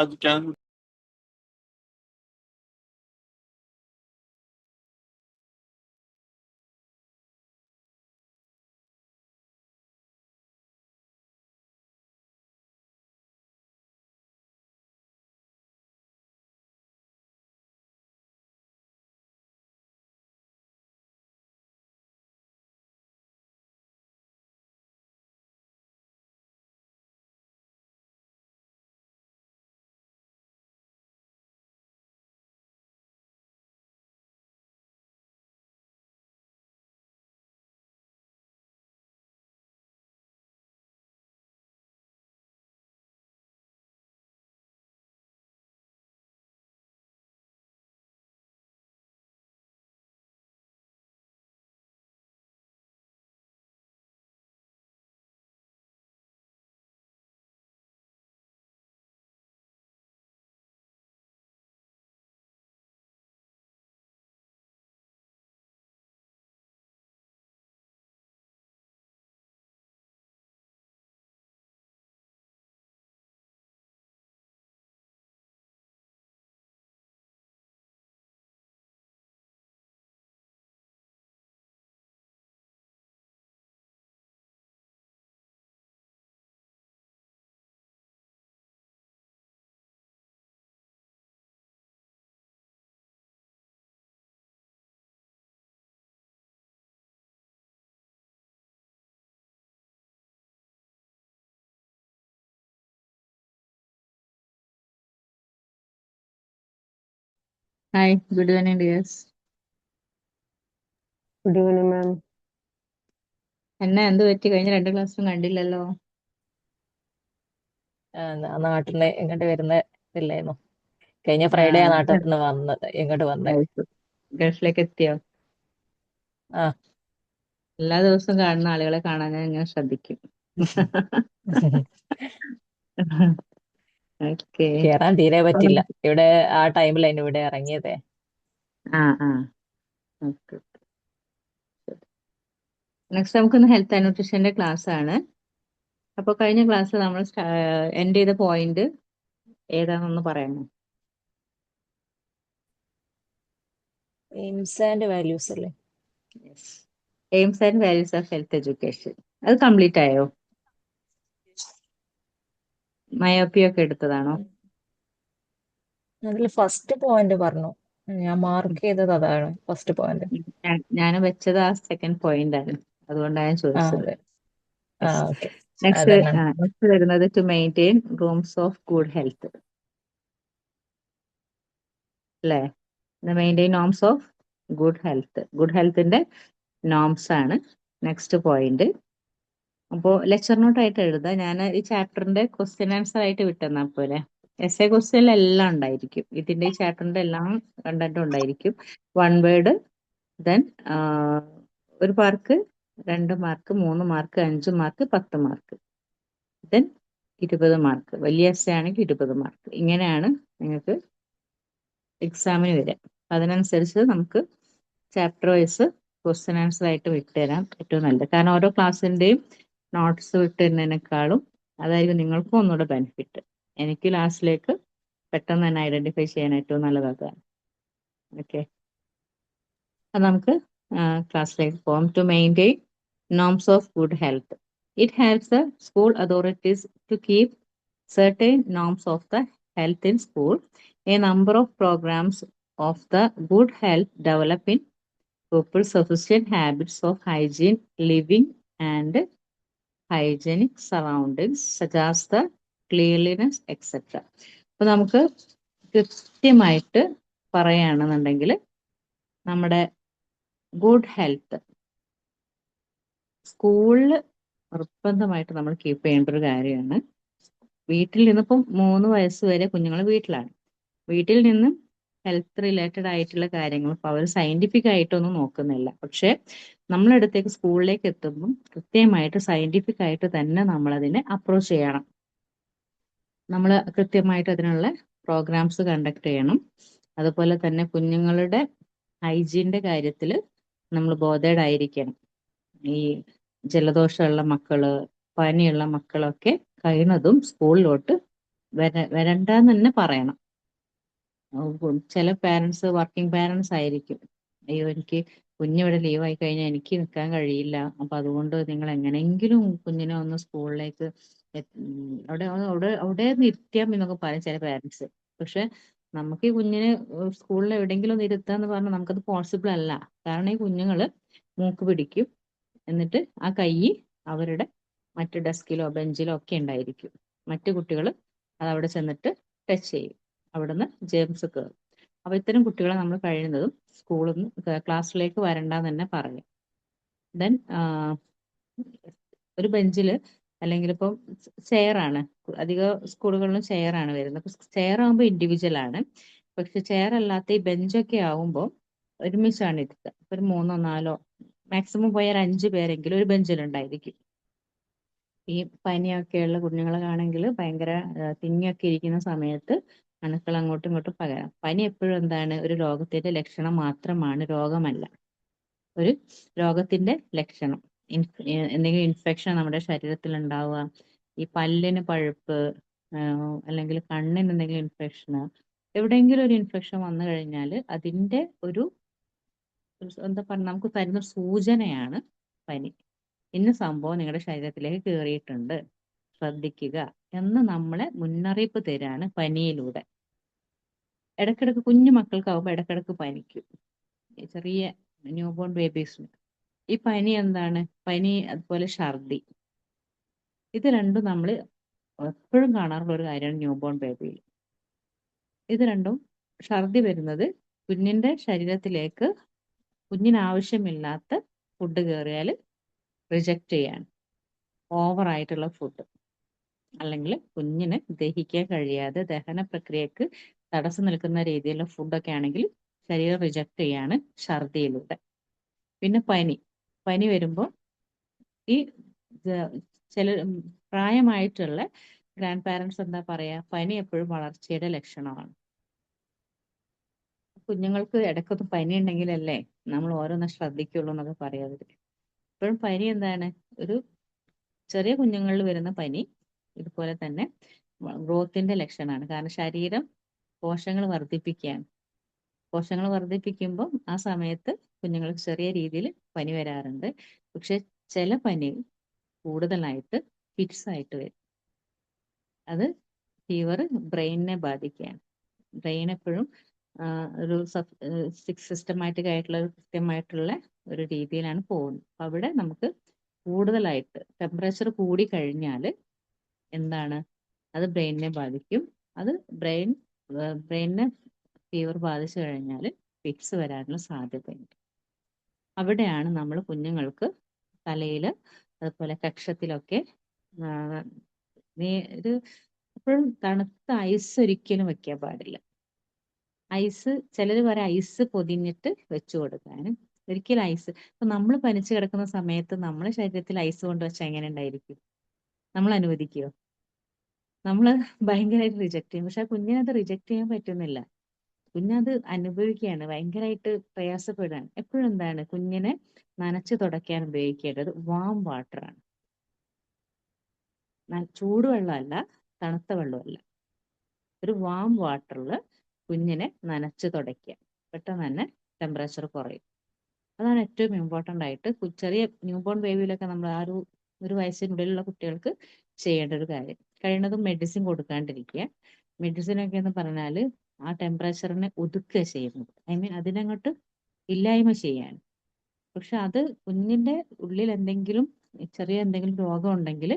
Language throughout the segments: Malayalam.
അത് can Hi, good evening, dears. Good evening മാം. എന്നെ എന്ത് പറ്റി? കഴിഞ്ഞ 2 ക്ലാസ്സിലും കണ്ടില്ലല്ലോ. നാട്ടിന്ന് ഇങ്ങോട്ട് വരുന്ന ഇതില്ലായിരുന്നു. കഴിഞ്ഞ ഫ്രൈഡേ ആ നാട്ടിൽ നിന്ന് വന്നത് ഇങ്ങോട്ട് വന്നത്. ഗൾഫിലേക്ക് എത്തിയോ? ആ എല്ലാ ദിവസവും കാണുന്ന ആളുകളെ കാണാൻ ഞാൻ ഇങ്ങനെ ശ്രദ്ധിക്കും. ഓക്കെ. കേറാൻ തീരെ പറ്റില്ല. ഇവിടെ ആ ടൈമിലായിരുന്നു ഇവിടെ ഇറങ്ങിയത്. ആ ആ ഓക്കെ. നെക്സ്റ്റ് നമുക്കൊന്ന് ഹെൽത്ത് ആൻഡ് ന്യൂട്രീഷന്റെ ക്ലാസ് ആണ്. അപ്പോൾ കഴിഞ്ഞ ക്ലാസ് നമ്മൾ എൻഡ് ചെയ്ത പോയിന്റ് ഏതാണെന്ന് പറയാമോ? എയിംസ് ആൻഡ് വാല്യൂസ് അല്ലേ? AIIMS and values of health education. അത് കംപ്ലീറ്റ് ആയോ? മയോപ്പി ഒക്കെ എടുത്തതാണോ? അതിൽ ഫസ്റ്റ് പോയിന്റ് പറഞ്ഞു. ഞാൻ മാർക്ക് ചെയ്തത് അതാണ് ഫസ്റ്റ് പോയിന്റ്. ഞാൻ വെച്ചത് ആ സെക്കൻഡ് പോയിന്റ് ആണ്, അതുകൊണ്ടാണ് ഞാൻ ആ ചോദിച്ചത്. അതെ. ആ ഓക്കെ. നെക്സ്റ്റ് അതന്നെ. നെക്സ്റ്റ് വരുന്നത് to maintain norms of good health അല്ലേ? Maintain norms of good health. Good ഹെൽത്തിന്റെ നോംസ് ആണ് നെക്സ്റ്റ് പോയിന്റ്. അപ്പോൾ ലെക്ചർ നോട്ട് ആയിട്ട് എഴുതാം. ഞാൻ ഈ ചാപ്റ്ററിന്റെ ക്വസ്റ്റ്യൻ ആൻസർ ആയിട്ട് വിട്ടെന്നാ പോലെ. എസ് എ ക്വസ്റ്റ്യനിൽ എല്ലാം ഉണ്ടായിരിക്കും. ഇതിന്റെ ഈ ചാപ്റ്ററിന്റെ എല്ലാം കണ്ടന്റും ഉണ്ടായിരിക്കും. 1 word, then 1 mark, 2 mark, 3 mark, 5 mark, 10 mark, then 20 mark. വലിയ എസ് ആണെങ്കിൽ 20 മാർക്ക്. ഇങ്ങനെയാണ് നിങ്ങൾക്ക് എക്സാമിന് വരിക. അതിനനുസരിച്ച് നമുക്ക് ചാപ്റ്റർ വൈസ് ക്വസ്റ്റ്യൻ ആൻസർ ആയിട്ട് വിട്ടുതരാം ഏറ്റവും നല്ലത്. കാരണം ഓരോ ക്ലാസ്സിന്റെയും നോട്ട്സ് വിട്ടുതരുന്നതിനേക്കാളും അതായിരിക്കും നിങ്ങൾക്കും ഒന്നുകൂടെ ബെനിഫിറ്റ്. എനിക്ക് ലാസ്റ്റിലേക്ക് പെട്ടെന്ന് തന്നെ ഐഡന്റിഫൈ ചെയ്യാൻ ഏറ്റവും നല്ലത് അതാണ്. ഓക്കെ, അത് നമുക്ക് ക്ലാസ്സിലേക്ക് പോകാം. To maintain norms of good health. It helps the school authorities to keep certain norms of the health in school. A number of programs of the good health develop in pupils sufficient habits of hygiene, living and hygienic surroundings such as the cleanliness, etc. അപ്പൊ നമുക്ക് കൃത്യമായിട്ട് പറയുകയാണെന്നുണ്ടെങ്കിൽ നമ്മുടെ ഗുഡ് ഹെൽത്ത് സ്കൂളിൽ നിർബന്ധമായിട്ട് നമ്മൾ കീപ്പ് ചെയ്യേണ്ട ഒരു കാര്യമാണ്. വീട്ടിൽ നിന്നിപ്പം 3 വയസ്സ് വരെ കുഞ്ഞുങ്ങൾ വീട്ടിലാണ്. വീട്ടിൽ നിന്നും ഹെൽത്ത് റിലേറ്റഡ് ആയിട്ടുള്ള കാര്യങ്ങൾ ഇപ്പോൾ അവർ സയന്റിഫിക് ആയിട്ടൊന്നും നോക്കുന്നില്ല. പക്ഷെ നമ്മളടുത്തേക്ക് സ്കൂളിലേക്ക് എത്തുമ്പം കൃത്യമായിട്ട് സയന്റിഫിക് ആയിട്ട് തന്നെ നമ്മളതിനെ അപ്രോച്ച് ചെയ്യണം. നമ്മൾ കൃത്യമായിട്ട് അതിനുള്ള പ്രോഗ്രാംസ് കണ്ടക്ട് ചെയ്യണം. അതുപോലെ തന്നെ കുഞ്ഞുങ്ങളുടെ ഹൈജീൻ്റെ കാര്യത്തിൽ നമ്മൾ ബോധേഡ് ആയിരിക്കണം. ഈ ജലദോഷമുള്ള മക്കള്, പനിയുള്ള മക്കളൊക്കെ കഴിയുന്നതും സ്കൂളിലോട്ട് വരണ്ടെന്ന് തന്നെ പറയണം. ചില പാരൻസ് വർക്കിംഗ് പാരൻസ് ആയിരിക്കും. അയ്യോ, എനിക്ക് കുഞ്ഞിവിടെ ലീവായി കഴിഞ്ഞാൽ എനിക്ക് നിൽക്കാൻ കഴിയില്ല, അപ്പൊ അതുകൊണ്ട് നിങ്ങൾ എങ്ങനെയെങ്കിലും കുഞ്ഞിനെ ഒന്ന് സ്കൂളിലേക്ക് അവിടെ ഇരുത്തിയാം എന്നൊക്കെ പറയും ചില പാരൻസ്. പക്ഷെ നമുക്ക് ഈ കുഞ്ഞിനെ സ്കൂളിൽ എവിടെയെങ്കിലും ഒന്ന് ഇരുത്താന്ന് പറഞ്ഞാൽ നമുക്കത് പോസിബിൾ അല്ല. കാരണം ഈ കുഞ്ഞുങ്ങള് മൂക്ക് പിടിക്കും, എന്നിട്ട് ആ കൈ അവരുടെ മറ്റു ഡെസ്കിലോ ബെഞ്ചിലോ ഒക്കെ ഉണ്ടായിരിക്കും. മറ്റു കുട്ടികൾ അത് അവിടെ ചെന്നിട്ട് ടച്ച് ചെയ്യും, അവിടുന്ന് ജേംസ് കയറും. അപ്പൊ ഇത്തരം കുട്ടികളെ നമ്മൾ കഴിയുന്നതും സ്കൂളിൽ നിന്ന് ക്ലാസ്സിലേക്ക് വരണ്ടെന്ന് തന്നെ പറയും. ദെൻ ഒരു ബെഞ്ചിൽ അല്ലെങ്കിൽ ഇപ്പം ചെയറാണ്, അധിക സ്കൂളുകളിലും ചെയറാണ് വരുന്നത്. ചെയർ ആകുമ്പോൾ ഇൻഡിവിജ്വൽ ആണ്. പക്ഷെ ചെയർ അല്ലാത്ത ഈ ബെഞ്ചൊക്കെ ആവുമ്പോൾ ഒരുമിച്ചാണ് ഇരുത്തുക. ഒരു 3 4 മാക്സിമം പോയാൽ 5 പേരെങ്കിലും ഒരു ബെഞ്ചിലുണ്ടായിരിക്കും. ഈ പനിയൊക്കെയുള്ള കുഞ്ഞുങ്ങളാണെങ്കിൽ ഭയങ്കര തിങ്ങിയൊക്കെ ഇരിക്കുന്ന സമയത്ത് അണുക്കൾ അങ്ങോട്ടും ഇങ്ങോട്ടും പകരാം. പനി എപ്പോഴും എന്താണ്, ഒരു രോഗത്തിന്റെ ലക്ഷണം മാത്രമാണ്, രോഗമല്ല. ഒരു രോഗത്തിന്റെ ലക്ഷണം എന്തെങ്കിലും ഇൻഫെക്ഷൻ നമ്മുടെ ശരീരത്തിൽ ഉണ്ടാവുക, ഈ പല്ലിന് പഴുപ്പ്, അല്ലെങ്കിൽ കണ്ണിന് എന്തെങ്കിലും ഇൻഫെക്ഷന്, എവിടെയെങ്കിലും ഒരു ഇൻഫെക്ഷൻ വന്നു കഴിഞ്ഞാൽ അതിന്റെ ഒരു എന്താ പറയുക, നമുക്ക് തരുന്ന സൂചനയാണ് പനി. ഇന്ന സംഭവം നിങ്ങളുടെ ശരീരത്തിലേക്ക് കയറിയിട്ടുണ്ട്, ശ്രദ്ധിക്കുക എന്ന് നമ്മളെ മുന്നറിയിപ്പ് തരാണ് പനിയിലൂടെ. ഇടക്കിടക്ക് കുഞ്ഞു മക്കൾക്കാവുമ്പോൾ ഇടക്കിടക്ക് പനിക്കും, ചെറിയ ന്യൂ ബോൺ ബേബീസിന്. ഈ പനി എന്താണ്, പനി അതുപോലെ ഛർദി, ഇത് രണ്ടും നമ്മൾ എപ്പോഴും കാണാറുള്ള ഒരു കാര്യമാണ് ന്യൂ ബോൺ ബേബിയിൽ. ഇത് രണ്ടും, ഛർദി വരുന്നത് കുഞ്ഞിന്റെ ശരീരത്തിലേക്ക് കുഞ്ഞിന് ആവശ്യമില്ലാത്ത ഫുഡ് കയറിയാൽ റിജക്റ്റ് ചെയ്യാണ്. ഓവർ ആയിട്ടുള്ള ഫുഡ് അല്ലെങ്കിൽ കുഞ്ഞിന് ദഹിക്കാൻ കഴിയാതെ ദഹന പ്രക്രിയക്ക് തടസ്സം നിൽക്കുന്ന രീതിയിലുള്ള ഫുഡൊക്കെ ആണെങ്കിൽ ശരീരം റിജക്റ്റ് ചെയ്യാണ് ഛർദിയിലൂടെ. പിന്നെ പനി വരുമ്പോൾ ഈ ചില പ്രായമായിട്ടുള്ള ഗ്രാൻഡ് പാരൻസ് എന്താ പറയാ, പനി എപ്പോഴും വളർച്ചയുടെ ലക്ഷണമാണ്. കുഞ്ഞുങ്ങൾക്ക് ഇടയ്ക്കൊന്ന് പനി ഉണ്ടെങ്കിലല്ലേ നമ്മൾ ഓരോന്ന് ശ്രദ്ധിക്കുള്ളൂ എന്നൊക്കെ പറയാതെ. ഇപ്പോഴും പനി എന്താണ്, ഒരു ചെറിയ കുഞ്ഞുങ്ങളിൽ വരുന്ന പനി ഇതുപോലെ തന്നെ ഗ്രോത്തിന്റെ ലക്ഷണമാണ്. കാരണം ശരീരം കോശങ്ങൾ വർദ്ധിപ്പിക്കുകയാണ്. കോശങ്ങൾ വർദ്ധിപ്പിക്കുമ്പോൾ ആ സമയത്ത് കുഞ്ഞുങ്ങൾക്ക് ചെറിയ രീതിയിൽ പനി വരാറുണ്ട്. പക്ഷെ ചില പനി കൂടുതലായിട്ട് ഫിറ്റ്സ് ആയിട്ട് വരും. അത് ഫീവർ ബ്രെയിനിനെ ബാധിക്കുകയാണ്. ബ്രെയിൻ എപ്പോഴും ഒരു സിസ്റ്റമാറ്റിക് ആയിട്ടുള്ള കൃത്യമായിട്ടുള്ള ഒരു രീതിയിലാണ് പോകുന്നത്. അവിടെ നമുക്ക് കൂടുതലായിട്ട് ടെമ്പറേച്ചർ കൂടി കഴിഞ്ഞാൽ എന്താണ്, അത് ബ്രെയിനിനെ ബാധിക്കും. അത് ബ്രെയിനിനെ ഫീവർ ബാധിച്ചു കഴിഞ്ഞാൽ ഫിറ്റ്സ് വരാനുള്ള സാധ്യതയുണ്ട്. അവിടെയാണ് നമ്മൾ കുഞ്ഞുങ്ങൾക്ക് തലയിൽ അതുപോലെ കക്ഷത്തിലൊക്കെ ഒരു എപ്പോഴും തണുത്ത ഐസ് ഒരിക്കലും വെക്കാൻ പാടില്ല. ഐസ് ചിലർ പറയും ഐസ് പൊതിഞ്ഞിട്ട് വെച്ചു കൊടുക്കാനും. ഒരിക്കലും ഐസ്, ഇപ്പൊ നമ്മൾ പനിച്ചു കിടക്കുന്ന സമയത്ത് നമ്മളെ ശരീരത്തിൽ ഐസ് കൊണ്ട് വെച്ചാൽ എങ്ങനെ ഉണ്ടായിരിക്കും? നമ്മൾ അനുവദിക്കുമോ? നമ്മൾ ഭയങ്കരമായിട്ട് റിജക്ട് ചെയ്യും. പക്ഷെ ആ കുഞ്ഞിനത് റിജക്ട് ചെയ്യാൻ പറ്റുന്നില്ല. കുഞ്ഞത് അനുഭവിക്കുകയാണ്, ഭയങ്കരമായിട്ട് പ്രയാസപ്പെടുകയാണ്. എപ്പോഴും എന്താണ്, കുഞ്ഞിനെ നനച്ചു തുടയ്ക്കാൻ ഉപയോഗിക്കേണ്ടത് വാം വാട്ടറാണ്. ചൂടുവെള്ളമല്ല, തണുത്ത വെള്ളമല്ല. ഒരു വാം വാട്ടറിൽ കുഞ്ഞിനെ നനച്ചു തുടയ്ക്കുക, പെട്ടെന്ന് തന്നെ ടെമ്പറേച്ചർ കുറയും. അതാണ് ഏറ്റവും ഇമ്പോർട്ടൻ്റ് ആയിട്ട് ചെറിയ ന്യൂ ബോൺ ബേബിയിലൊക്കെ നമ്മൾ ആ ഒരു വയസ്സിനുള്ളിലുള്ള കുട്ടികൾക്ക് ചെയ്യേണ്ട ഒരു കാര്യം. കഴിയുന്നതും മെഡിസിൻ കൊടുക്കാണ്ടിരിക്കുക. മെഡിസിനൊക്കെ എന്ന് പറഞ്ഞാൽ ആ ടെമ്പറേച്ചറിനെ ഒതുക്കുക ചെയ്യുന്നത്, അതിനങ്ങോട്ട് ഇല്ലായ്മ ചെയ്യാൻ. പക്ഷെ അത് കുഞ്ഞിന്റെ ഉള്ളിൽ എന്തെങ്കിലും ചെറിയ എന്തെങ്കിലും രോഗം ഉണ്ടെങ്കിൽ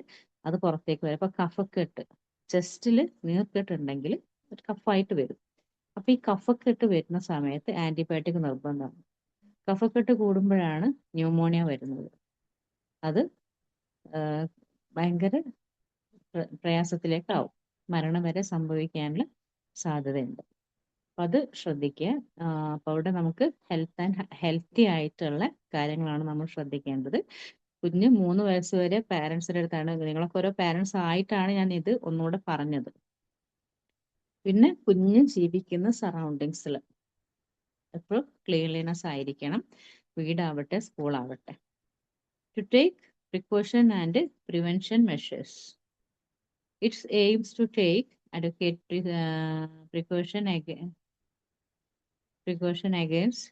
അത് പുറത്തേക്ക് വരും. ഇപ്പൊ കഫക്കെട്ട്, ചെസ്റ്റിൽ നീർക്കെട്ട് ഉണ്ടെങ്കിൽ ഒരു കഫായിട്ട് വരും. അപ്പൊ ഈ കഫക്കെട്ട് വരുന്ന സമയത്ത് ആന്റിബയോട്ടിക് നിർബന്ധമാണ്. കഫക്കെട്ട് കൂടുമ്പോഴാണ് ന്യൂമോണിയ വരുന്നത്. അത് ഭയങ്കര പ്രയാസത്തിലേക്കാവും, മരണം വരെ സംഭവിക്കാനുള്ള സാധ്യതയുണ്ട്. അപ്പൊ അത് ശ്രദ്ധിക്കുക. അപ്പൊ അവിടെ നമുക്ക് ഹെൽത്തി ആയിട്ടുള്ള കാര്യങ്ങളാണ് നമ്മൾ ശ്രദ്ധിക്കേണ്ടത്. കുഞ്ഞ് 3 വയസ്സ് വരെ പാരൻസിന്റെ അടുത്താണ്. നിങ്ങളൊക്കെ ഓരോ പാരൻസ് ആയിട്ടാണ് ഞാൻ ഇത് ഒന്നുകൂടെ പറഞ്ഞത്. പിന്നെ കുഞ്ഞ് ജീവിക്കുന്ന സറൗണ്ടിങ്സിൽ എപ്പോഴും ക്ലീൻലിനെസ് ആയിരിക്കണം, വീടാവട്ടെ സ്കൂളാവട്ടെ. To take precaution and prevention measures. It aims to take adequate precaution against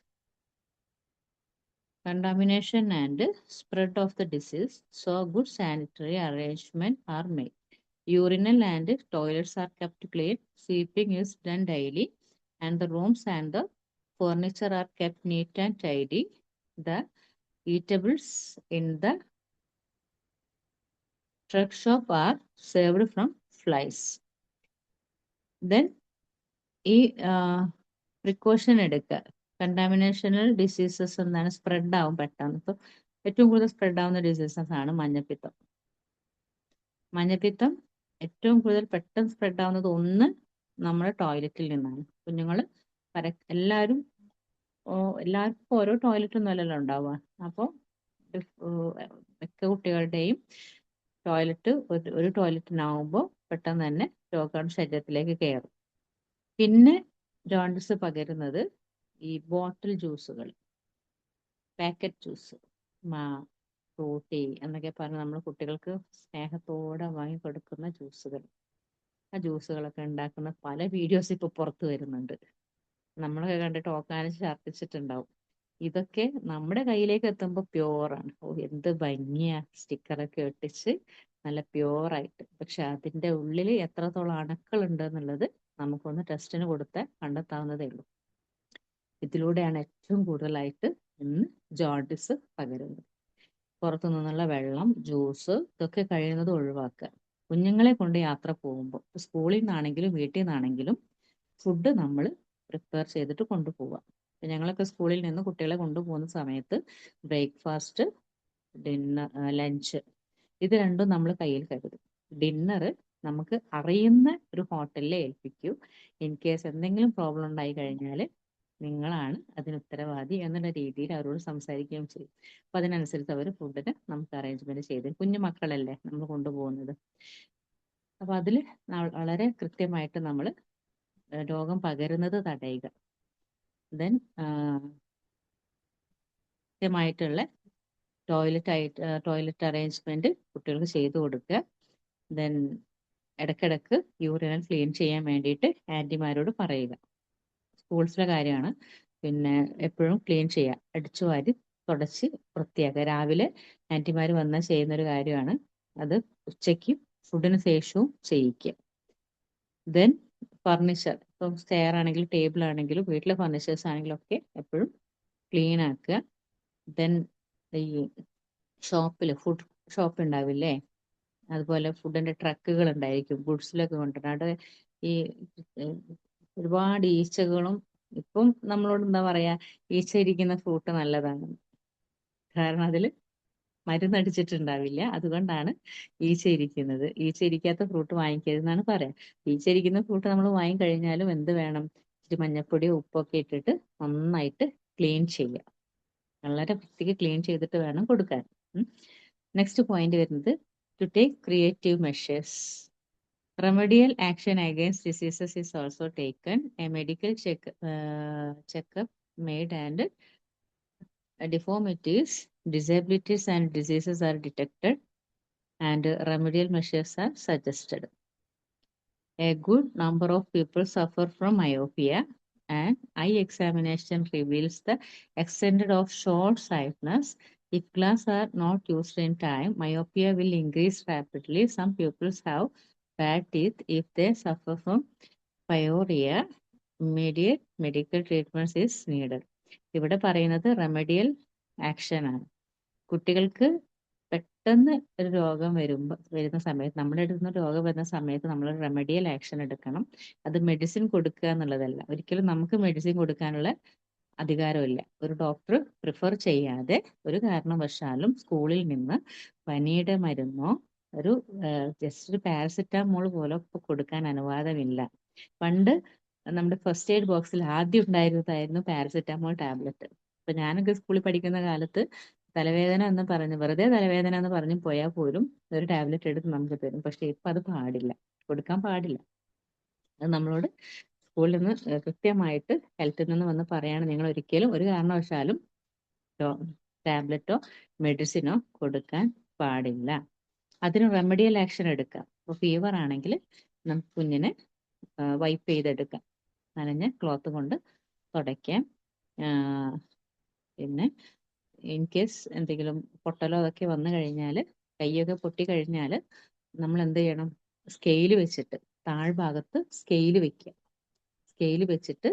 contamination and spread of the disease, so good sanitary arrangements are made. Urinal and toilets are kept clean. Sweeping is done daily, and the rooms and the furniture are kept neat and tidy. The eatables in the truck shop are saved from flies. Then ഈ പ്രിക്കോഷൻ എടുക്കുക. കണ്ടാമിനേഷണൽ ഡിസീസസ് എന്താണ് സ്പ്രെഡ് ആവും പെട്ടെന്ന്. ഇപ്പം ഏറ്റവും കൂടുതൽ സ്പ്രെഡ് ആവുന്ന ഡിസീസസ് ആണ് മഞ്ഞപ്പിത്തം. മഞ്ഞപ്പിത്തം ഏറ്റവും കൂടുതൽ പെട്ടെന്ന് സ്പ്രെഡ് ആവുന്നത് ഒന്ന് നമ്മുടെ ടോയ്ലറ്റിൽ നിന്നാണ്. കുഞ്ഞുങ്ങൾ എല്ലാവർക്കും ഓരോ ടോയ്ലറ്റ് ഒന്നും അല്ലല്ലോ ഉണ്ടാവുക. അപ്പോൾ മിക്ക കുട്ടികളുടെയും ടോയ്ലറ്റ് ഒരു ടോയ്ലറ്റിനാവുമ്പോൾ പെട്ടെന്ന് തന്നെ രോഗാണു ശരീരത്തിലേക്ക് കയറും. പിന്നെ ജോണ്ടിസ് പകരുന്നത് ഈ ബോട്ടിൽ ജ്യൂസുകൾ, പാക്കറ്റ് ജ്യൂസ്, ഫ്രൂട്ടി എന്നൊക്കെ പറഞ്ഞ് നമ്മൾ കുട്ടികൾക്ക് സ്നേഹത്തോടെ വാങ്ങി കൊടുക്കുന്ന ജ്യൂസുകൾ. ആ ജ്യൂസുകളൊക്കെ ഉണ്ടാക്കുന്ന പല വീഡിയോസ് ഇപ്പോൾ പുറത്ത് വരുന്നുണ്ട്. നമ്മളൊക്കെ കണ്ടിട്ട് ഓക്കാനിച്ച് ഛർദ്ദിച്ചിട്ടുണ്ടാവും. ഇതൊക്കെ നമ്മുടെ കയ്യിലേക്ക് എത്തുമ്പോൾ പ്യുവറാണ്. എന്ത് ഭംഗിയാ, സ്റ്റിക്കറൊക്കെ ഒട്ടിച്ച് നല്ല പ്യുവറായിട്ട്. പക്ഷെ അതിൻ്റെ ഉള്ളിൽ എത്രത്തോളം അണുക്കളുണ്ട് എന്നുള്ളത് നമുക്കൊന്ന് ടെസ്റ്റിന് കൊടുത്താൽ കണ്ടെത്താവുന്നതേ ഉള്ളൂ. ഇതിലൂടെയാണ് ഏറ്റവും കൂടുതലായിട്ട് ഇന്ന് ജോണ്ടിസ് പകരുന്നത്. പുറത്തു നിന്നുള്ള വെള്ളം, ജ്യൂസ് ഇതൊക്കെ കഴിയുന്നത് ഒഴിവാക്കുക. കുഞ്ഞുങ്ങളെ കൊണ്ട് യാത്ര പോകുമ്പോൾ സ്കൂളിൽ നിന്നാണെങ്കിലും വീട്ടിൽ നിന്നാണെങ്കിലും ഫുഡ് നമ്മൾ പ്രിപ്പയർ ചെയ്തിട്ട് കൊണ്ടുപോവുക. ഞങ്ങളൊക്കെ സ്കൂളിൽ നിന്ന് കുട്ടികളെ കൊണ്ടുപോകുന്ന സമയത്ത് ബ്രേക്ക്ഫാസ്റ്റ്, ഡിന്നർ, ലഞ്ച് ഇത് രണ്ടും നമ്മൾ കയ്യിൽ കരുതും. ഡിന്നർ നമുക്ക് അറിയുന്ന ഒരു ഹോട്ടലിൽ ഏൽപ്പിക്കൂ. ഇൻ കേസ് എന്തെങ്കിലും പ്രോബ്ലം ഉണ്ടായി കഴിഞ്ഞാൽ നിങ്ങളാണ് അതിന് ഉത്തരവാദി എന്നുള്ള രീതിയിൽ അവരോട് സംസാരിക്കുകയും ചെയ്യും. അപ്പം അതിനനുസരിച്ച് അവർ ഫുഡിന് നമുക്ക് അറേഞ്ച്മെന്റ് ചെയ്ത്, കുഞ്ഞു മക്കളല്ലേ നമ്മൾ കൊണ്ടുപോകുന്നത്. അപ്പം അതിൽ വളരെ കൃത്യമായിട്ട് നമ്മൾ രോഗം പകരുന്നത് തടയുക. ദെൻ കൃത്യമായിട്ടുള്ള ടോയ്ലറ്റ് അറേഞ്ച്മെന്റ് കുട്ടികൾക്ക് ചെയ്തു കൊടുക്കുക. ദെൻ ഇടയ്ക്കിടയ്ക്ക് യൂറിനൽ ക്ലീൻ ചെയ്യാൻ വേണ്ടിയിട്ട് ആൻറ്റിമാരോട് പറയുക. സ്കൂൾസിലെ കാര്യമാണ്. പിന്നെ എപ്പോഴും ക്ലീൻ ചെയ്യുക, അടിച്ചു വാരി തുടച്ച് വൃത്തിയാക്കുക. രാവിലെ ആൻറ്റിമാർ വന്നാൽ ചെയ്യുന്നൊരു കാര്യമാണ് അത്. ഉച്ചയ്ക്കും ഫുഡിന് ശേഷവും ചെയ്യിക്കുക. ദെൻ ഫർണിച്ചർ, ഇപ്പം സ്റ്റെയർ ആണെങ്കിലും ടേബിൾ ആണെങ്കിലും വീട്ടിലെ ഫർണിച്ചേഴ്സ് ആണെങ്കിലും ഒക്കെ എപ്പോഴും ക്ലീൻ ആക്കുക. ദെൻ ഈ ഫുഡ് ഷോപ്പ് ഉണ്ടാവില്ലേ, അതുപോലെ ഫുഡിന്റെ ട്രക്കുകൾ ഉണ്ടായിരിക്കും, ഗുഡ്സിലൊക്കെ കൊണ്ടുവരണം. അവിടെ ഈ ഒരുപാട് ഈച്ചകളും, ഇപ്പം നമ്മളോട് എന്താ പറയാ, ഈച്ച ഇരിക്കുന്ന ഫ്രൂട്ട് നല്ലതാണ്, കാരണം അതിൽ മരുന്നടിച്ചിട്ടുണ്ടാവില്ല, അതുകൊണ്ടാണ് ഈച്ച ഇരിക്കുന്നത്. ഈച്ച ഇരിക്കാത്ത ഫ്രൂട്ട് വാങ്ങിക്കരുതെന്നാണ് പറയാം. ഈച്ച ഇരിക്കുന്ന ഫ്രൂട്ട് നമ്മൾ വാങ്ങിക്കഴിഞ്ഞാലും എന്ത് വേണം, ഇച്ചിരി മഞ്ഞപ്പൊടിയോ ഉപ്പൊക്കെ ഇട്ടിട്ട് നന്നായിട്ട് ക്ലീൻ ചെയ്യുക. വളരെ വൃത്തിക്ക് ക്ലീൻ ചെയ്തിട്ട് വേണം കൊടുക്കാൻ. നെക്സ്റ്റ് പോയിന്റ് വരുന്നത് to take creative measures. Remedial action against diseases is also taken. A medical checkup made and deformities, disabilities and diseases are detected and remedial measures are suggested. A good number of people suffer from myopia, and eye examination reveals the extent of short-sightedness. If glasses are not used in time, myopia will increase rapidly. Some pupils have bad teeth. If they suffer from pyorrhea, immediate medical treatment is needed. ഇവിടെ പറയുന്നത് റെമഡിയൽ ആക്ഷൻ ആണ്. കുട്ടികൾക്ക് പെട്ടെന്ന് ഒരു രോഗം വരുന്ന സമയത്ത്, നമ്മുടെ അടുത്ത് രോഗം വരുന്ന സമയത്ത് നമ്മൾ റെമഡിയൽ ആക്ഷൻ എടുക്കണം. അത് മെഡിസിൻ കൊടുക്കുക എന്നുള്ളതല്ല. ഒരിക്കലും നമുക്ക് മെഡിസിൻ കൊടുക്കാനുള്ള അധികാരമില്ല. ഒരു ഡോക്ടർ പ്രിഫർ ചെയ്യാതെ ഒരു കാരണവശാലും സ്കൂളിൽ നിന്ന് പനിയുടെ മരുന്നോ ജസ്റ്റ് ഒരു പാരസെറ്റാമോൾ പോലെ കൊടുക്കാൻ അനുവാദമില്ല. പണ്ട് നമ്മുടെ ഫസ്റ്റ് എയ്ഡ് ബോക്സിൽ ആദ്യം ഉണ്ടായിരുന്നതായിരുന്നു പാരസെറ്റാമോൾ ടാബ്ലറ്റ്. അപ്പൊ ഞാനൊക്കെ സ്കൂളിൽ പഠിക്കുന്ന കാലത്ത് തലവേദന എന്ന് പറഞ്ഞ്, വെറുതെ തലവേദന എന്ന് പറഞ്ഞ് പോയാൽ പോലും ഒരു ടാബ്ലറ്റ് എടുത്ത് നമുക്ക് തരും. പക്ഷെ ഇപ്പൊ അത് പാടില്ല, കൊടുക്കാൻ പാടില്ല. അത് നമ്മളോട് സ്കൂളിൽ നിന്ന് കൃത്യമായിട്ട് ഹെൽത്തിൽ നിന്ന് വന്ന് പറയാണ്, നിങ്ങൾ ഒരിക്കലും ഒരു കാരണവശാലും ടാബ്ലറ്റോ മെഡിസിനോ കൊടുക്കാൻ പാടില്ല. അതിന് റെമഡിയൽ ആക്ഷൻ എടുക്കാം. ഇപ്പോൾ ഫീവർ ആണെങ്കിൽ നമുക്ക് കുഞ്ഞിനെ വൈപ്പ് ചെയ്തെടുക്കാം. നനഞ്ഞ ക്ലോത്ത് കൊണ്ട് തുടയ്ക്കാം. പിന്നെ ഇൻ കേസ് എന്തെങ്കിലും പൊട്ടലോ അതൊക്കെ വന്നു കഴിഞ്ഞാൽ, കൈയൊക്കെ പൊട്ടി കഴിഞ്ഞാൽ നമ്മൾ എന്ത് ചെയ്യണം? സ്കെയിൽ വെച്ചിട്ട് താഴ്ഭാഗത്ത് സ്കെയിൽ വെക്കുക. സ്കെയിൽ വെച്ചിട്ട്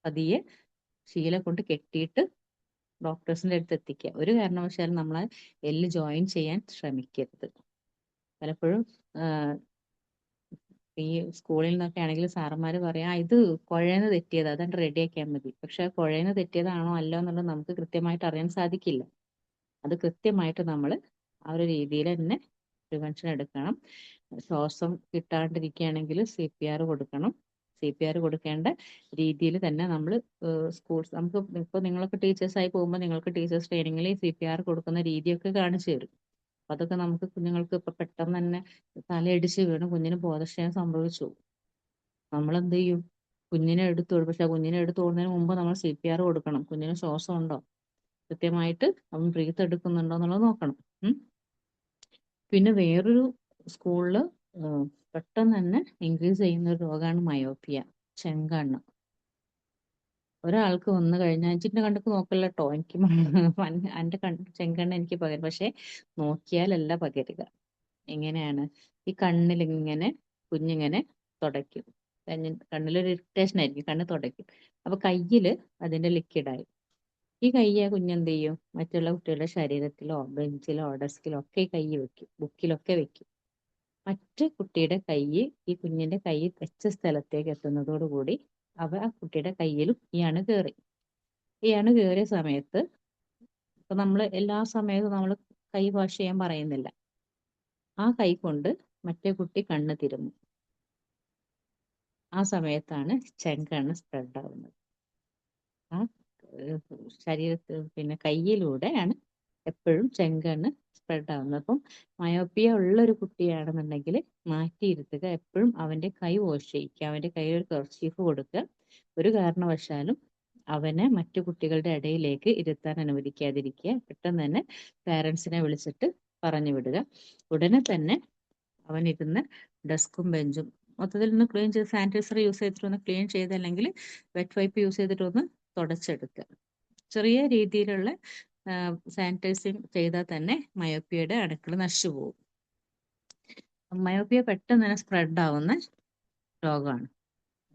പതിയെ ശീല കൊണ്ട് കെട്ടിയിട്ട് ഡോക്ടേഴ്സിന്റെ അടുത്ത് എത്തിക്കുക. ഒരു കാരണവശാലും നമ്മൾ എല്ല് ജോയിൻ ചെയ്യാൻ ശ്രമിക്കരുത്. പലപ്പോഴും ഈ സ്കൂളിൽ നിന്നൊക്കെ ആണെങ്കിൽ സാറന്മാർ പറയാം, ഇത് കുഴന്ന് തെറ്റിയത്, അതുകൊണ്ട് റെഡിയാക്കിയാൽ മതി. പക്ഷെ കുഴന്ന് തെറ്റിയതാണോ അല്ലോ എന്നുള്ളത് നമുക്ക് കൃത്യമായിട്ട് അറിയാൻ സാധിക്കില്ല. അത് കൃത്യമായിട്ട് നമ്മൾ ആ ഒരു രീതിയിൽ തന്നെ പ്രിവെൻഷൻ എടുക്കണം. ശ്വാസം കിട്ടാണ്ടിരിക്കുകയാണെങ്കിൽ CPR കൊടുക്കണം. CPR കൊടുക്കേണ്ട രീതിയിൽ തന്നെ നമ്മൾ നമുക്ക് ഇപ്പോൾ നിങ്ങളൊക്കെ ടീച്ചേഴ്സായി പോകുമ്പോൾ നിങ്ങൾക്ക് ടീച്ചേഴ്സ് ട്രെയിനിങ്ങിൽ CPR കൊടുക്കുന്ന രീതിയൊക്കെ കാണിച്ചു തരും. അപ്പൊ അതൊക്കെ നമുക്ക് കുഞ്ഞുങ്ങൾക്ക് ഇപ്പൊ പെട്ടെന്ന് തന്നെ തലയിടിച്ച് വീണ് കുഞ്ഞിന് ബോധക്ഷയം സംഭവിച്ചു. നമ്മൾ എന്ത് ചെയ്യും? കുഞ്ഞിനെ എടുത്തു, പക്ഷെ കുഞ്ഞിനെ എടുത്തു ഓടുന്നതിന് മുമ്പ് നമ്മൾ CPR കൊടുക്കണം. കുഞ്ഞിന് ശ്വാസം ഉണ്ടോ, കൃത്യമായിട്ട് അവൻ ബ്രീത്ത് എടുക്കുന്നുണ്ടോ എന്നുള്ളത് നോക്കണം. പിന്നെ വേറൊരു സ്കൂളില് പെട്ടെന്ന് തന്നെ ഇൻക്രീസ് ചെയ്യുന്ന ഒരു രോഗമാണ് മയോപ്പിയ, ചെങ്കണ്ണ്. ഒരാൾക്ക് വന്നു കഴിഞ്ഞാൽ ചിന്റെ കണ്ടക്ക് നോക്കല്ല കേട്ടോ, എനിക്ക് എന്റെ ചെങ്കണ്ണ് എനിക്ക് പകരും. പക്ഷെ നോക്കിയാലല്ല പകരുക. എങ്ങനെയാണ്? ഈ കണ്ണിൽ ഇങ്ങനെ കുഞ്ഞിങ്ങനെ തുടയ്ക്കും. കണ്ണിലൊരു ഇറിറ്റേഷൻ ആയിരിക്കും, കണ്ണ് തുടയ്ക്കും. അപ്പൊ കയ്യില് അതിന്റെ ലിക്വിഡായി ഈ കയ്യെ കുഞ്ഞെന്ത് ചെയ്യും? മറ്റുള്ള കുട്ടികളുടെ ശരീരത്തിലോ ബെഞ്ചിലോ ഡെസ്കിലോ ഒക്കെ ഈ കൈ വെക്കും, ബുക്കിലൊക്കെ വെക്കും. മറ്റു കുട്ടിയുടെ കൈ, ഈ കുഞ്ഞിന്റെ കൈ വെച്ച സ്ഥലത്തേക്ക് എത്തുന്നതോടുകൂടി ആ കുട്ടിയുടെ കയ്യിലും ഈ അണു കയറി. ഈ അണു കയറിയ സമയത്ത് ഇപ്പൊ നമ്മൾ എല്ലാ സമയത്തും നമ്മൾ കൈ വാഷ് ചെയ്യാൻ പറയുന്നില്ല. ആ കൈ കൊണ്ട് മറ്റേ കുട്ടി കണ്ണ് തിരുമ്മും. ആ സമയത്താണ് ചെങ്കണ്ണ് സ്പ്രെഡ് ആവുന്നത്. ആ ശരീരത്തിൽ പിന്നെ കയ്യിലൂടെയാണ് എപ്പോഴും ചെങ്കണ്ണ് സ്പ്രെഡ് ആവുന്നത്. അപ്പം മയോപ്പിയ ഉള്ള ഒരു കുട്ടിയാണെന്നുണ്ടെങ്കിൽ മാറ്റിയിരുത്തുക. എപ്പോഴും അവന്റെ കൈ വാഷ് ചെയ്യിക്കുക, അവന്റെ കയ്യിൽ ഒരു കർച്ചീഫ് കൊടുക്കുക. ഒരു കാരണവശാലും അവനെ മറ്റു കുട്ടികളുടെ ഇടയിലേക്ക് ഇരുത്താൻ അനുവദിക്കാതിരിക്കുക. പെട്ടെന്ന് തന്നെ പാരൻസിനെ വിളിച്ചിട്ട് പറഞ്ഞു വിടുക. ഉടനെ തന്നെ അവൻ ഇരുന്ന് ഡെസ്കും ബെഞ്ചും മൊത്തത്തിൽ ഒന്ന് ക്ലീൻ ചെയ്ത് സാനിറ്റൈസർ യൂസ് ചെയ്തിട്ട് ഒന്ന് ക്ലീൻ ചെയ്ത്, അല്ലെങ്കിൽ വെറ്റ് വൈപ്പ് യൂസ് ചെയ്തിട്ട് ഒന്ന് തുടച്ചെടുക്കുക. ചെറിയ രീതിയിലുള്ള സാനിറ്റൈസിങ് ചെയ്താൽ തന്നെ മയോപ്പിയയുടെ അണുക്കൾ നശിച്ചു പോകും. മയോപ്പിയ പെട്ടെന്ന് തന്നെ സ്പ്രെഡ് ആവുന്ന രോഗമാണ്.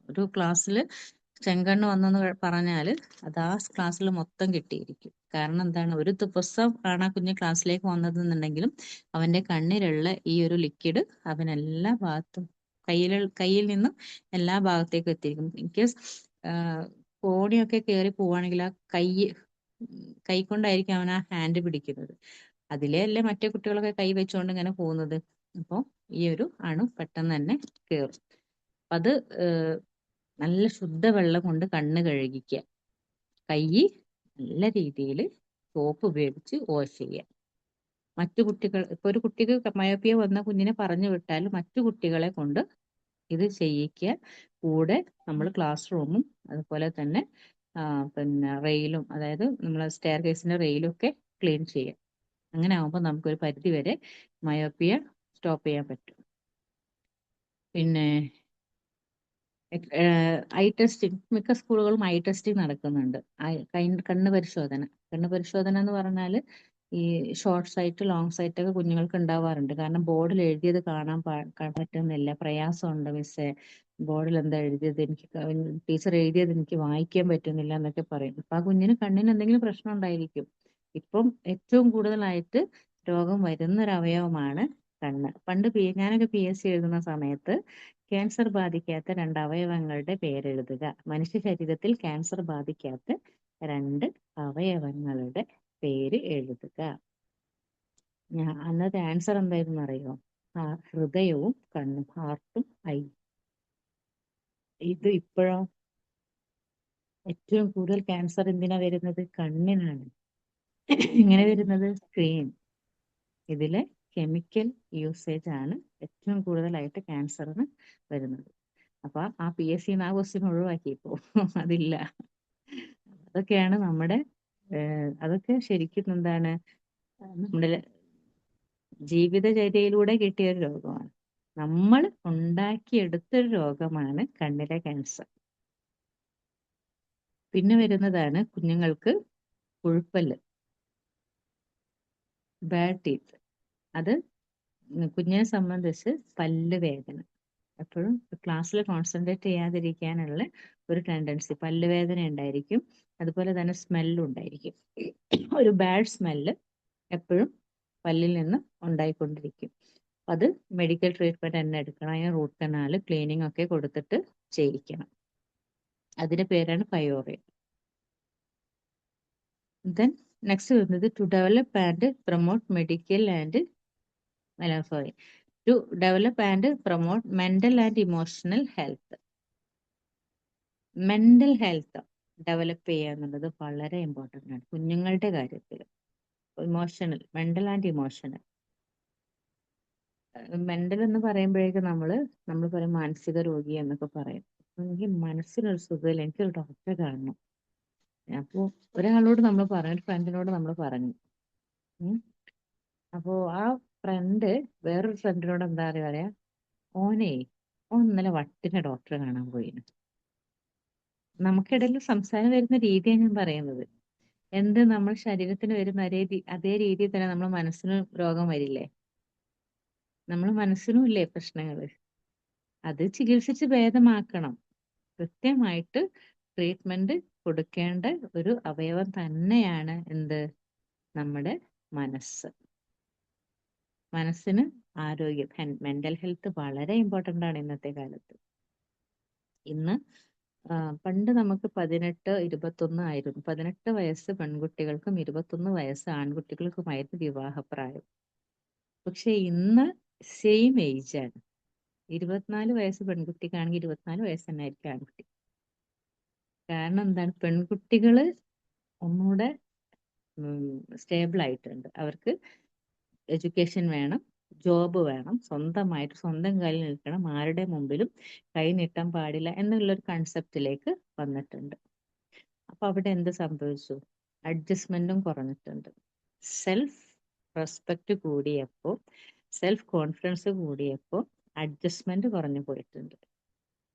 ഒരു ക്ലാസ്സിൽ ചെങ്കണ്ണ് വന്നെന്ന് പറഞ്ഞാൽ അത് ആ ക്ലാസ്സിൽ മൊത്തം കിട്ടിയിരിക്കും. കാരണം എന്താണ്? ഒരു ദിവസം ആണ് ആ കുഞ്ഞ് ക്ലാസ്സിലേക്ക് വന്നതെന്നുണ്ടെങ്കിലും അവന്റെ കണ്ണിലുള്ള ഈ ഒരു ലിക്വിഡ് അവൻ എല്ലാ ഭാഗത്തും കയ്യിൽ നിന്നും എല്ലാ ഭാഗത്തേക്കും എത്തിയിരിക്കും. ഇൻ കേസ് കോണിയൊക്കെ കയറി പോവുകയാണെങ്കിൽ ആ കൈ കൊണ്ടായിരിക്കും അവൻ ആ ഹാൻഡ് പിടിക്കുന്നത്. അതിലേ അല്ലേ മറ്റേ കുട്ടികളൊക്കെ കൈ വെച്ചുകൊണ്ട് ഇങ്ങനെ പോകുന്നത്. അപ്പോൾ ഈ ഒരു അണു പെട്ടെന്ന് തന്നെ കയറും. അത് നല്ല ശുദ്ധവെള്ളം കൊണ്ട് കണ്ണ് കഴുകിക്കുക. കൈ നല്ല രീതിയിൽ സോപ്പ് ഉപയോഗിച്ച് വാഷ് ചെയ്യുക. മറ്റു കുട്ടികൾ, ഇപ്പൊ ഒരു കുട്ടിക്ക് മയോപ്പിയ വന്ന കുഞ്ഞിനെ പറഞ്ഞു വിട്ടാൽ മറ്റു കുട്ടികളെ കൊണ്ട് ഇത് ചെയ്യിക്കുക. കൂടെ നമ്മൾ ക്ലാസ് റൂമും അതുപോലെ തന്നെ പിന്നെ റെയിലും, അതായത് നമ്മളെ സ്റ്റെയർ കേസിന്റെ റെയിലും ഒക്കെ ക്ലീൻ ചെയ്യുക. അങ്ങനെ ആകുമ്പോൾ നമുക്കൊരു പരിധി വരെ മയോപ്പിയ സ്റ്റോപ്പ് ചെയ്യാൻ പറ്റും. പിന്നെ ഐ ടെസ്റ്റിംഗ്, മിക്ക സ്കൂളുകളും ഐ ടെസ്റ്റിംഗ് നടക്കുന്നുണ്ട്. കണ്ണ് പരിശോധന. കണ്ണ് പരിശോധന എന്ന് പറഞ്ഞാൽ ഈ ഷോർട്ട് സൈറ്റ് ലോങ് സൈറ്റ് ഒക്കെ കുഞ്ഞുങ്ങൾക്ക് ഉണ്ടാവാറുണ്ട്. കാരണം ബോർഡിൽ എഴുതിയത് കാണാൻ പറ്റുന്നില്ല, പ്രയാസമുണ്ട് മിസ്സേ, ബോർഡിൽ എന്താ എഴുതിയത്, എനിക്ക് ടീച്ചർ എഴുതിയത് എനിക്ക് വായിക്കാൻ പറ്റുന്നില്ല എന്നൊക്കെ പറയും. അപ്പൊ ആ കുഞ്ഞിന് കണ്ണിന് എന്തെങ്കിലും പ്രശ്നം ഉണ്ടായിരിക്കും. ഇപ്പം ഏറ്റവും കൂടുതലായിട്ട് രോഗം വരുന്ന ഒരു അവയവമാണ് കണ്ണ്. പണ്ട് ഞാനൊക്കെ PSC എഴുതുന്ന സമയത്ത് ക്യാൻസർ ബാധിക്കാത്ത 2 അവയവങ്ങളുടെ പേരെഴുതുക. മനുഷ്യ ശരീരത്തിൽ ക്യാൻസർ ബാധിക്കാത്ത 2 അവയവങ്ങളുടെ പേര് എഴുതുക. അന്നത്തെ ആൻസർ എന്തായിരുന്നു അറിയോ? ഹൃദയവും കണ്ണും, ഹാർട്ടും ഐ. ഇത് ഇപ്പോഴോ ഏറ്റവും കൂടുതൽ ക്യാൻസർ എന്തിനാ വരുന്നത്? കണ്ണിനാണ്. ഇങ്ങനെ വരുന്നത് സ്ക്രീൻ. ഇതിലെ കെമിക്കൽ യൂസേജ് ആണ് ഏറ്റവും കൂടുതലായിട്ട് ക്യാൻസറിന് വരുന്നത്. അപ്പൊ ആ PSC ആ ക്വസ്റ്റ്യൻ ഒഴിവാക്കിപ്പോ അതില്ല. അതൊക്കെയാണ് നമ്മുടെ അതൊക്കെ ശരിക്കും എന്താണ്, നമ്മുടെ ജീവിതചര്യയിലൂടെ കിട്ടിയ ഒരു രോഗമാണ്. നമ്മൾ ഉണ്ടാക്കിയെടുത്തൊരു രോഗമാണ് കണ്ണിലെ ക്യാൻസർ. പിന്നെ വരുന്നതാണ് കുഞ്ഞുങ്ങൾക്ക് പുഴുപ്പല്ല്, ബാഡ് ടീത്ത്. അത് കുഞ്ഞിനെ സംബന്ധിച്ച് പല്ല് വേദന, എപ്പോഴും ക്ലാസ്സിൽ കോൺസെൻട്രേറ്റ് ചെയ്യാതിരിക്കാനുള്ള ഒരു ടെൻഡൻസി, പല്ലുവേദന ഉണ്ടായിരിക്കും. അതുപോലെ തന്നെ സ്മെല്ലും ഉണ്ടായിരിക്കും. ഒരു ബാഡ് സ്മെല്ല് എപ്പോഴും പല്ലിൽ നിന്ന് ഉണ്ടായിക്കൊണ്ടിരിക്കും. അത് മെഡിക്കൽ ട്രീറ്റ്മെന്റ് തന്നെ എടുക്കണം. അതിന് റൂട്ട് കനാല്, ക്ലീനിങ് ഒക്കെ കൊടുത്തിട്ട് ചെയ്യിക്കണം. അതിന്റെ പേരാണ് പയോറിയ. ദെൻ നെക്സ്റ്റ് വരുന്നത് to develop and promote medical and sorry to develop and promote mental and emotional health. Mental health develop ചെയ്യുക എന്നുള്ളത് വളരെ ഇമ്പോർട്ടൻ്റ് ആണ് കുഞ്ഞുങ്ങളുടെ കാര്യത്തിൽ. Mental and emotional. മെന്റൽ എന്ന് പറയുമ്പോഴേക്കും നമ്മൾ പറയും മാനസിക രോഗി എന്നൊക്കെ പറയും. എനിക്ക് മനസ്സിനൊരു സുഖമില്ല, എനിക്കൊരു ഡോക്ടറെ കാണണം. അപ്പോൾ ഒരാളോട് നമ്മൾ പറഞ്ഞു, ഒരു ഫ്രണ്ടിനോട് നമ്മൾ പറഞ്ഞു. അപ്പോൾ ആ ഫ്രണ്ട് വേറൊരു ഫ്രണ്ടിനോട് എന്താ പറയാ, ഓൻ ഇന്നലെ വട്ടിനെ ഡോക്ടറെ കാണാൻ പോയിന്. നമുക്കിടയിൽ സംസാരം വരുന്ന രീതിയാണ് ഞാൻ പറയുന്നത്. എന്ത് നമ്മൾ ശരീരത്തിന് വരുന്ന അതേ രീതിയിൽ തന്നെ നമ്മൾ മനസ്സിന് രോഗം വരില്ലേ? നമ്മൾ മനസ്സിനും ഇല്ലേ പ്രശ്നങ്ങൾ? അത് ചികിത്സിച്ച് ഭേദമാക്കണം. കൃത്യമായിട്ട് ട്രീറ്റ്മെന്റ് കൊടുക്കേണ്ട ഒരു അവയവം തന്നെയാണ് എന്ത്? നമ്മുടെ മനസ്സ്. മനസ്സിന് ആരോഗ്യം, മെന്റൽ ഹെൽത്ത് വളരെ ഇമ്പോർട്ടൻ്റ് ആണ് ഇന്നത്തെ കാലത്ത്. ഇന്ന് പണ്ട് നമുക്ക് 18, 21 ആയിരുന്നു. 18 വയസ്സ് പെൺകുട്ടികൾക്കും 21 വയസ്സ് ആൺകുട്ടികൾക്കുമായിരുന്നു വിവാഹപ്രായം. പക്ഷെ ഇന്ന് സെയിം ഏജ് ആണ്. 24 വയസ്സ് പെൺകുട്ടിക്കാണെങ്കിൽ 24 വയസ്സ് തന്നെ ആയിരിക്കും ആൺകുട്ടി. കാരണം എന്താണ്? പെൺകുട്ടികള് ഒന്നുകൂടെ സ്റ്റേബിൾ ആയിട്ടുണ്ട്. അവർക്ക് എഡ്യൂക്കേഷൻ വേണം, ജോബ് വേണം, സ്വന്തമായിട്ട് സ്വന്തം കാലിൽ നിൽക്കണം, ആരുടെ മുമ്പിലും കൈ നീട്ടാൻ പാടില്ല എന്നുള്ളൊരു കൺസെപ്റ്റിലേക്ക് വന്നിട്ടുണ്ട്. അപ്പൊ അവിടെ എന്ത് സംഭവിച്ചു? അഡ്ജസ്റ്റ്മെന്റും കുറഞ്ഞിട്ടുണ്ട്. സെൽഫ് റെസ്പെക്ട് കൂടിയപ്പോ, സെൽഫ് കോൺഫിഡൻസ് കൂടിയപ്പോ അഡ്ജസ്റ്റ്മെന്റ് കുറഞ്ഞു പോയിട്ടുണ്ട്.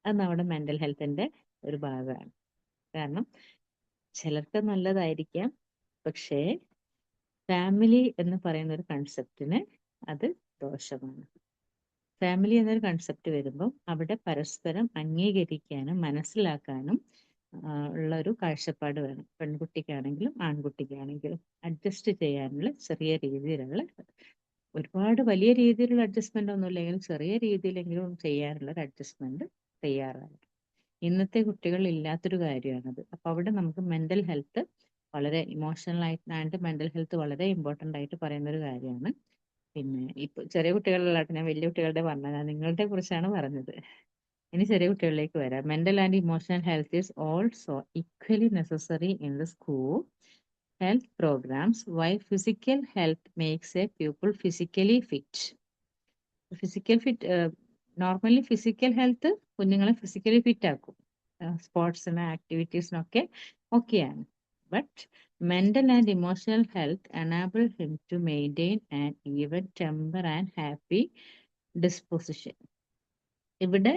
അത് നമ്മുടെ മെന്റൽ ഹെൽത്തിന്റെ ഒരു ഭാഗമാണ്. കാരണം ചിലർക്ക് നല്ലതായിരിക്കാം, പക്ഷേ ഫാമിലി എന്ന് പറയുന്ന ഒരു കൺസെപ്റ്റിന് അത് ദോഷമാണ്. ഫാമിലി എന്നൊരു കൺസെപ്റ്റ് വരുമ്പോൾ അവിടെ പരസ്പരം അംഗീകരിക്കാനും മനസ്സിലാക്കാനും ഉള്ള ഒരു കാഴ്ചപ്പാട് വേണം. പെൺകുട്ടിക്കാണെങ്കിലും ആൺകുട്ടിക്കാണെങ്കിലും അഡ്ജസ്റ്റ് ചെയ്യാനുള്ള ചെറിയ രീതിയിലുള്ള, ഒരുപാട് വലിയ രീതിയിലുള്ള അഡ്ജസ്റ്റ്മെന്റ് ഒന്നും ഇല്ലെങ്കിലും ചെറിയ രീതിയിലെങ്കിലും ചെയ്യാനുള്ള ഒരു അഡ്ജസ്റ്റ്മെന്റ് തയ്യാറാണ്. ഇന്നത്തെ കുട്ടികൾ ഇല്ലാത്തൊരു കാര്യമാണത്. അപ്പൊ അവിടെ നമുക്ക് മെന്റൽ ഹെൽത്ത് വളരെ ഇമോഷണൽ ആയിട്ട് മെന്റൽ ഹെൽത്ത് വളരെ ഇമ്പോർട്ടൻ്റ് ആയിട്ട് പറയുന്ന ഒരു കാര്യമാണ്. പിന്നെ ഇപ്പൊ ചെറിയ കുട്ടികളിലായിട്ട് ഞാൻ വലിയ കുട്ടികളുടെ പറഞ്ഞത്, നിങ്ങളുടെ കുറിച്ചാണ് പറഞ്ഞത്. ഇനി ചെറിയ കുട്ടികളിലേക്ക് വരാം. Mental and emotional health is also equally necessary in the school health programs, while physical health makes a pupil physically fit. Normally physical health കുഞ്ഞുങ്ങളെ ഫിസിക്കലി ഫിറ്റ് ആക്കും, സ്പോർട്സിന് ആക്ടിവിറ്റീസിനൊക്കെ ഓക്കെയാണ്. But mental and emotional health enable him to maintain an even temper and happy disposition. ഇവിടെ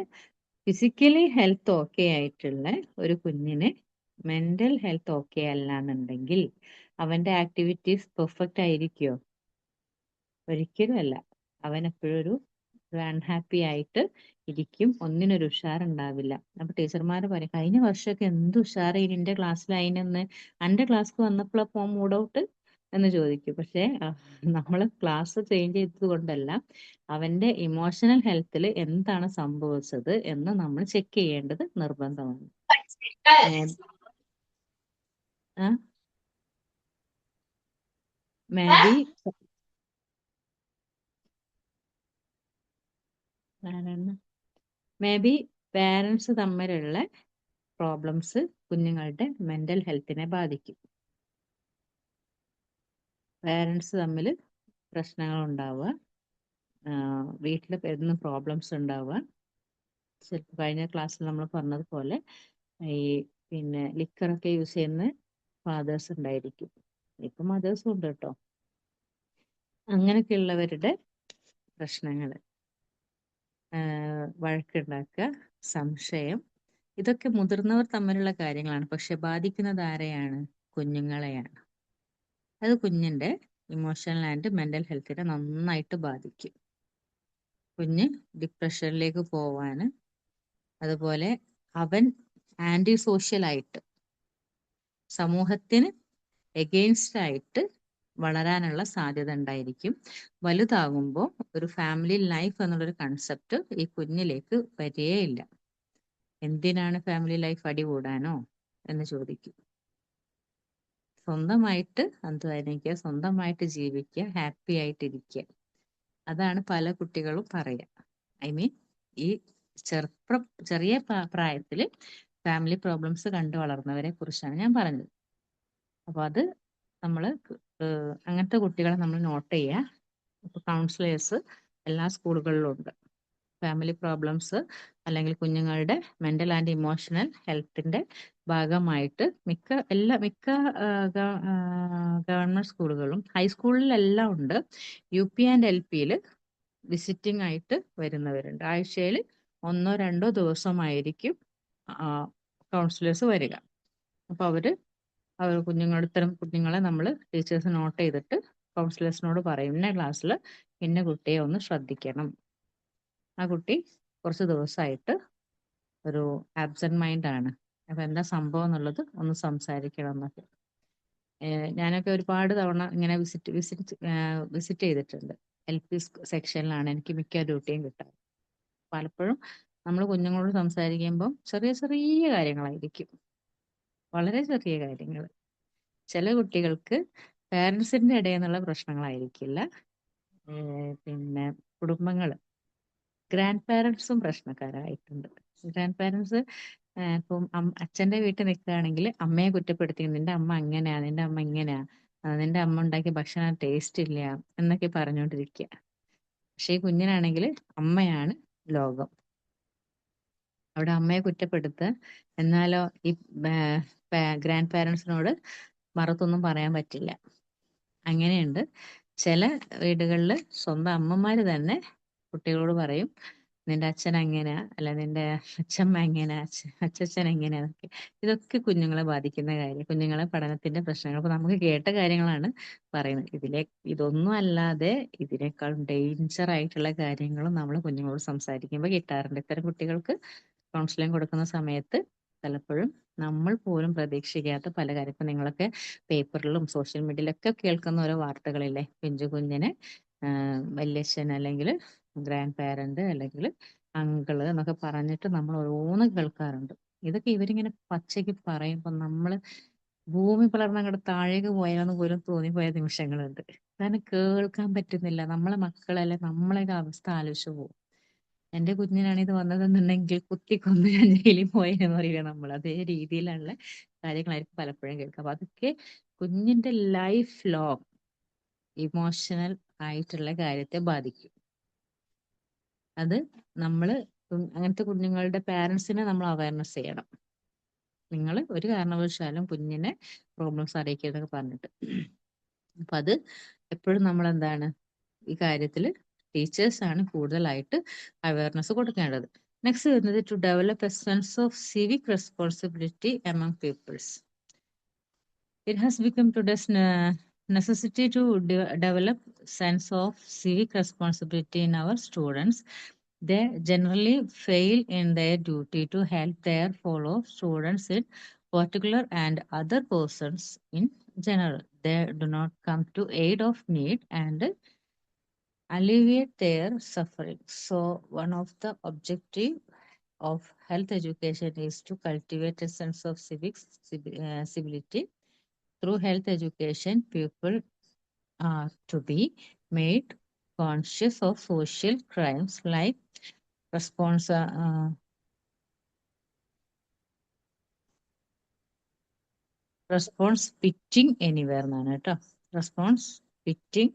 ഫിസിക്കലി ഹെൽത്ത് ഓക്കെ ആയിട്ടുള്ള ഒരു കുഞ്ഞിന് മെന്റൽ ഹെൽത്ത് ഓക്കെ അല്ല എന്നുണ്ടെങ്കിൽ അവന്റെ ആക്ടിവിറ്റീസ് പെർഫെക്റ്റ് ആയിരിക്കുമോ? ഒരിക്കലും അല്ല. അവൻ എപ്പോഴും ഒരു അൺഹാപ്പി ആയിട്ട് ഇരിക്കും, ഒന്നിനൊരു ഉഷാറുണ്ടാവില്ല. അപ്പൊ ടീച്ചർമാർ പറയും, കഴിഞ്ഞ വർഷമൊക്കെ എന്ത് ഉഷാറ് എന്റെ ക്ലാസ്സിൽ അതിനൊന്ന്, എന്റെ ക്ലാസ്സിൽ വന്നപ്പോഴപ്പോ മൂഡ് ഔട്ട് എന്ന് ചോദിക്കും. പക്ഷെ നമ്മൾ ക്ലാസ് ചേഞ്ച് ചെയ്തത് കൊണ്ടല്ല, അവന്റെ ഇമോഷണൽ ഹെൽത്തിൽ എന്താണ് സംഭവിച്ചത് എന്ന് നമ്മൾ ചെക്ക് ചെയ്യേണ്ടത് നിർബന്ധമാണ്. മേ ബി പാരൻസ് തമ്മിലുള്ള പ്രോബ്ലംസ് കുഞ്ഞുങ്ങളുടെ മെന്റൽ ഹെൽത്തിനെ ബാധിക്കും. പാരൻസ് തമ്മിൽ പ്രശ്നങ്ങൾ ഉണ്ടാവുക, വീട്ടിൽ വരുന്ന പ്രോബ്ലംസ് ഉണ്ടാവുക. ചിലപ്പോൾ കഴിഞ്ഞ ക്ലാസ്സിൽ നമ്മൾ പറഞ്ഞതുപോലെ ഈ പിന്നെ ലിക്കറൊക്കെ യൂസ് ചെയ്യുന്ന ഫാദേഴ്സ് ഉണ്ടായിരിക്കും. ഇപ്പം മദേഴ്സും ഉണ്ട് കേട്ടോ. അങ്ങനെയൊക്കെയുള്ളവരുടെ പ്രശ്നങ്ങൾ. വഴക്കുണ്ടാക്കുക, സംശയം, ഇതൊക്കെ മുതിർന്നവർ തമ്മിലുള്ള കാര്യങ്ങളാണ്. പക്ഷെ ബാധിക്കുന്നത് ആരെയാണ്? കുഞ്ഞുങ്ങളെയാണ്. അത് കുഞ്ഞിന്റെ ഇമോഷണൽ ആൻഡ് മെന്റൽ ഹെൽത്തിനെ നന്നായിട്ട് ബാധിക്കും. കുഞ്ഞ് ഡിപ്രഷനിലേക്ക് പോവാന്, അതുപോലെ അവൻ ആന്റി സോഷ്യൽ ആയിട്ട് സമൂഹത്തിന് എഗെയിൻസ്റ്റ് ആയിട്ട് വളരാനുള്ള സാധ്യത ഉണ്ടായിരിക്കും. വലുതാകുമ്പോൾ ഒരു ഫാമിലി ലൈഫ് എന്നുള്ളൊരു കൺസെപ്റ്റ് ഈ കുഞ്ഞിലേക്ക് വരികയില്ല. എന്തിനാണ് ഫാമിലി ലൈഫ്? അടികൂടാനോ എന്ന് ചോദിക്കും. സ്വന്തമായിട്ട് അധ്വാനിക്കുക, സ്വന്തമായിട്ട് ജീവിക്കുക, ഹാപ്പി ആയിട്ടിരിക്കുക. അതാണ് പല കുട്ടികളും പറയുക. ഐ മീൻ ഈ ചെറിയ പ്രായത്തില് ഫാമിലി പ്രോബ്ലംസ് കണ്ടു വളർന്നവരെ കുറിച്ചാണ് ഞാൻ പറഞ്ഞത്. അപ്പൊ അത് നമ്മൾ അങ്ങനത്തെ കുട്ടികളെ നമ്മൾ നോട്ട് ചെയ്യുക. ഇപ്പൊ കൗൺസിലേഴ്സ് എല്ലാ സ്കൂളുകളിലും ഉണ്ട്. ഫാമിലി പ്രോബ്ലംസ് അല്ലെങ്കിൽ കുഞ്ഞുങ്ങളുടെ മെന്റൽ ആൻഡ് ഇമോഷണൽ ഹെൽത്തിന്റെ ഭാഗമായിട്ട് മിക്ക ഗവൺമെന്റ് സ്കൂളുകളും ഹൈസ്കൂളിലെല്ലാം ഉണ്ട്. UP ആൻഡ് LPയിൽ വിസിറ്റിംഗ് ആയിട്ട് വരുന്നവരുണ്ട്. ആഴ്ചയിൽ 1-2 ദിവസമായിരിക്കും കൗൺസിലേഴ്സ് വരിക. അപ്പൊ അവർ ഇത്തരം കുഞ്ഞുങ്ങളെ നമ്മൾ ടീച്ചേഴ്സ് നോട്ട് ചെയ്തിട്ട് കൗൺസിലേഴ്സിനോട് പറയും, ഇന്ന ക്ലാസ്സിൽ ഇന്ന കുട്ടിയെ ഒന്ന് ശ്രദ്ധിക്കണം. ആ കുട്ടി കുറച്ച് ദിവസമായിട്ട് ഒരു ആബ്സെന്റ് മൈൻഡ് ആണ്, അപ്പൊ എന്താ സംഭവം എന്നുള്ളത് ഒന്ന് സംസാരിക്കണം എന്നൊക്കെ. ഞാനൊക്കെ ഒരുപാട് തവണ ഇങ്ങനെ വിസിറ്റ് ചെയ്തിട്ടുണ്ട്. LP സെക്ഷനിലാണ് എനിക്ക് മിക്ക ഡ്യൂട്ടിയും കിട്ടാറ്. പലപ്പോഴും നമ്മൾ കുഞ്ഞുങ്ങളോട് സംസാരിക്കുമ്പോൾ ചെറിയ ചെറിയ കാര്യങ്ങളായിരിക്കും, വളരെ ചെറിയ കാര്യങ്ങൾ. ചില കുട്ടികൾക്ക് പാരൻസിന്റെ ഇടയിൽ നിന്നുള്ള പ്രശ്നങ്ങളായിരിക്കില്ല, പിന്നെ കുടുംബങ്ങള്, ഗ്രാൻഡ് പാരൻസും പ്രശ്നക്കാരായിട്ടുണ്ട്. ഗ്രാൻഡ് പാരൻസ് ഇപ്പം അച്ഛന്റെ വീട്ടിൽ നിൽക്കുകയാണെങ്കിൽ അമ്മയെ കുറ്റപ്പെടുത്തി, നിന്റെ അമ്മ അങ്ങനെയാ, നിന്റെ അമ്മ ഇങ്ങനെയാ, നിന്റെ അമ്മ ഉണ്ടാക്കിയ ഭക്ഷണം ടേസ്റ്റ് ഇല്ല എന്നൊക്കെ പറഞ്ഞുകൊണ്ടിരിക്കുക. പക്ഷെ ഈ കുഞ്ഞിനാണെങ്കിൽ അമ്മയാണ് ലോകം. അവിടെ അമ്മയെ കുറ്റപ്പെടുത്തുക, എന്നാലോ ഈ ഗ്രാൻഡ് പാരൻസിനോട് മറുത്തൊന്നും പറയാൻ പറ്റില്ല. അങ്ങനെയുണ്ട്. ചില വീടുകളിൽ സ്വന്തം അമ്മമാര് തന്നെ കുട്ടികളോട് പറയും, നിന്റെ അച്ഛൻ എങ്ങനെയാ, അല്ല നിന്റെ അച്ഛമ്മ എങ്ങനെയാ, അച്ഛൻ എങ്ങനെയാന്നൊക്കെ. ഇതൊക്കെ കുഞ്ഞുങ്ങളെ ബാധിക്കുന്ന കാര്യം, കുഞ്ഞുങ്ങളെ പഠനത്തിന്റെ പ്രശ്നങ്ങൾ. അപ്പൊ നമുക്ക് കേട്ട കാര്യങ്ങളാണ് പറയുന്നത്. ഇതൊന്നും അല്ലാതെ ഇതിനേക്കാൾ ഡേഞ്ചർ ആയിട്ടുള്ള കാര്യങ്ങളും നമ്മൾ കുഞ്ഞുങ്ങളോട് സംസാരിക്കുമ്പോൾ കിട്ടാറുണ്ട്. ഇത്തരം കുട്ടികൾക്ക് കൗൺസിലിംഗ് കൊടുക്കുന്ന സമയത്ത് പലപ്പോഴും നമ്മൾ പോലും പ്രതീക്ഷിക്കാത്ത പല കാര്യം. ഇപ്പൊ നിങ്ങളൊക്കെ പേപ്പറിലും സോഷ്യൽ മീഡിയയിലൊക്കെ കേൾക്കുന്ന ഓരോ വാർത്തകളില്ലേ, പിഞ്ചു കുഞ്ഞിനെ വല്യച്ഛൻ അല്ലെങ്കിൽ ഗ്രാൻഡ് പാരന്റ് അല്ലെങ്കിൽ അങ്കിള് എന്നൊക്കെ പറഞ്ഞിട്ട് നമ്മൾ ഓരോന്ന് കേൾക്കാറുണ്ട്. ഇതൊക്കെ ഇവരിങ്ങനെ പച്ചയ്ക്ക് പറയുമ്പോൾ നമ്മള് ഭൂമി പിളർന്നങ്ങോട്ട് താഴേക്ക് പോയാന്ന് പോലും തോന്നിപ്പോയ നിമിഷങ്ങളുണ്ട്. കാരണം കേൾക്കാൻ പറ്റുന്നില്ല. നമ്മളെ മക്കളല്ലേ, നമ്മളെയൊക്കെ അവസ്ഥ ആലോചിച്ചു പോകും. എന്റെ കുഞ്ഞിനാണ് ഇത് വന്നതെന്നുണ്ടെങ്കിൽ കുത്തിക്കൊന്ന് ഞാൻ ജയിലിൽ പോയെന്ന് പറയുക നമ്മൾ. അതേ രീതിയിലുള്ള കാര്യങ്ങളായിരിക്കും പലപ്പോഴും കേൾക്കുക. അപ്പൊ അതൊക്കെ കുഞ്ഞിന്റെ ലൈഫ് ലോങ് ഇമോഷണൽ ആയിട്ടുള്ള കാര്യത്തെ ബാധിക്കും. അത് നമ്മള് അങ്ങനത്തെ കുഞ്ഞുങ്ങളുടെ പാരന്റ്സിനെ നമ്മൾ അവയർനെസ് ചെയ്യണം. നിങ്ങൾ ഒരു കാരണവശാലും കുഞ്ഞിനെ പ്രോബ്ലംസ് അറിയിക്കരുതെന്നൊക്കെ പറഞ്ഞിട്ട്. അപ്പൊ അത് എപ്പോഴും നമ്മൾ എന്താണ് ഈ കാര്യത്തിൽ ടീച്ചേഴ്സ് ആണ് കൂടുതലായിട്ട് അവയർനെസ് കൊടുക്കേണ്ടത്. നെക്സ്റ്റ് വരുന്നത് to develop a sense of civic responsibility among peoples. It has become today's necessity to develop sense of civic responsibility in our students. They generally fail in their duty to help their fellow students in particular and other persons in general. They do not come to aid of need and alleviate their suffering. So one of the objective of health education is to cultivate a sense of civility. Through health education, people are to be made conscious of social crimes like response spitting anywhere എന്നാണ് കേട്ടോ. Response spitting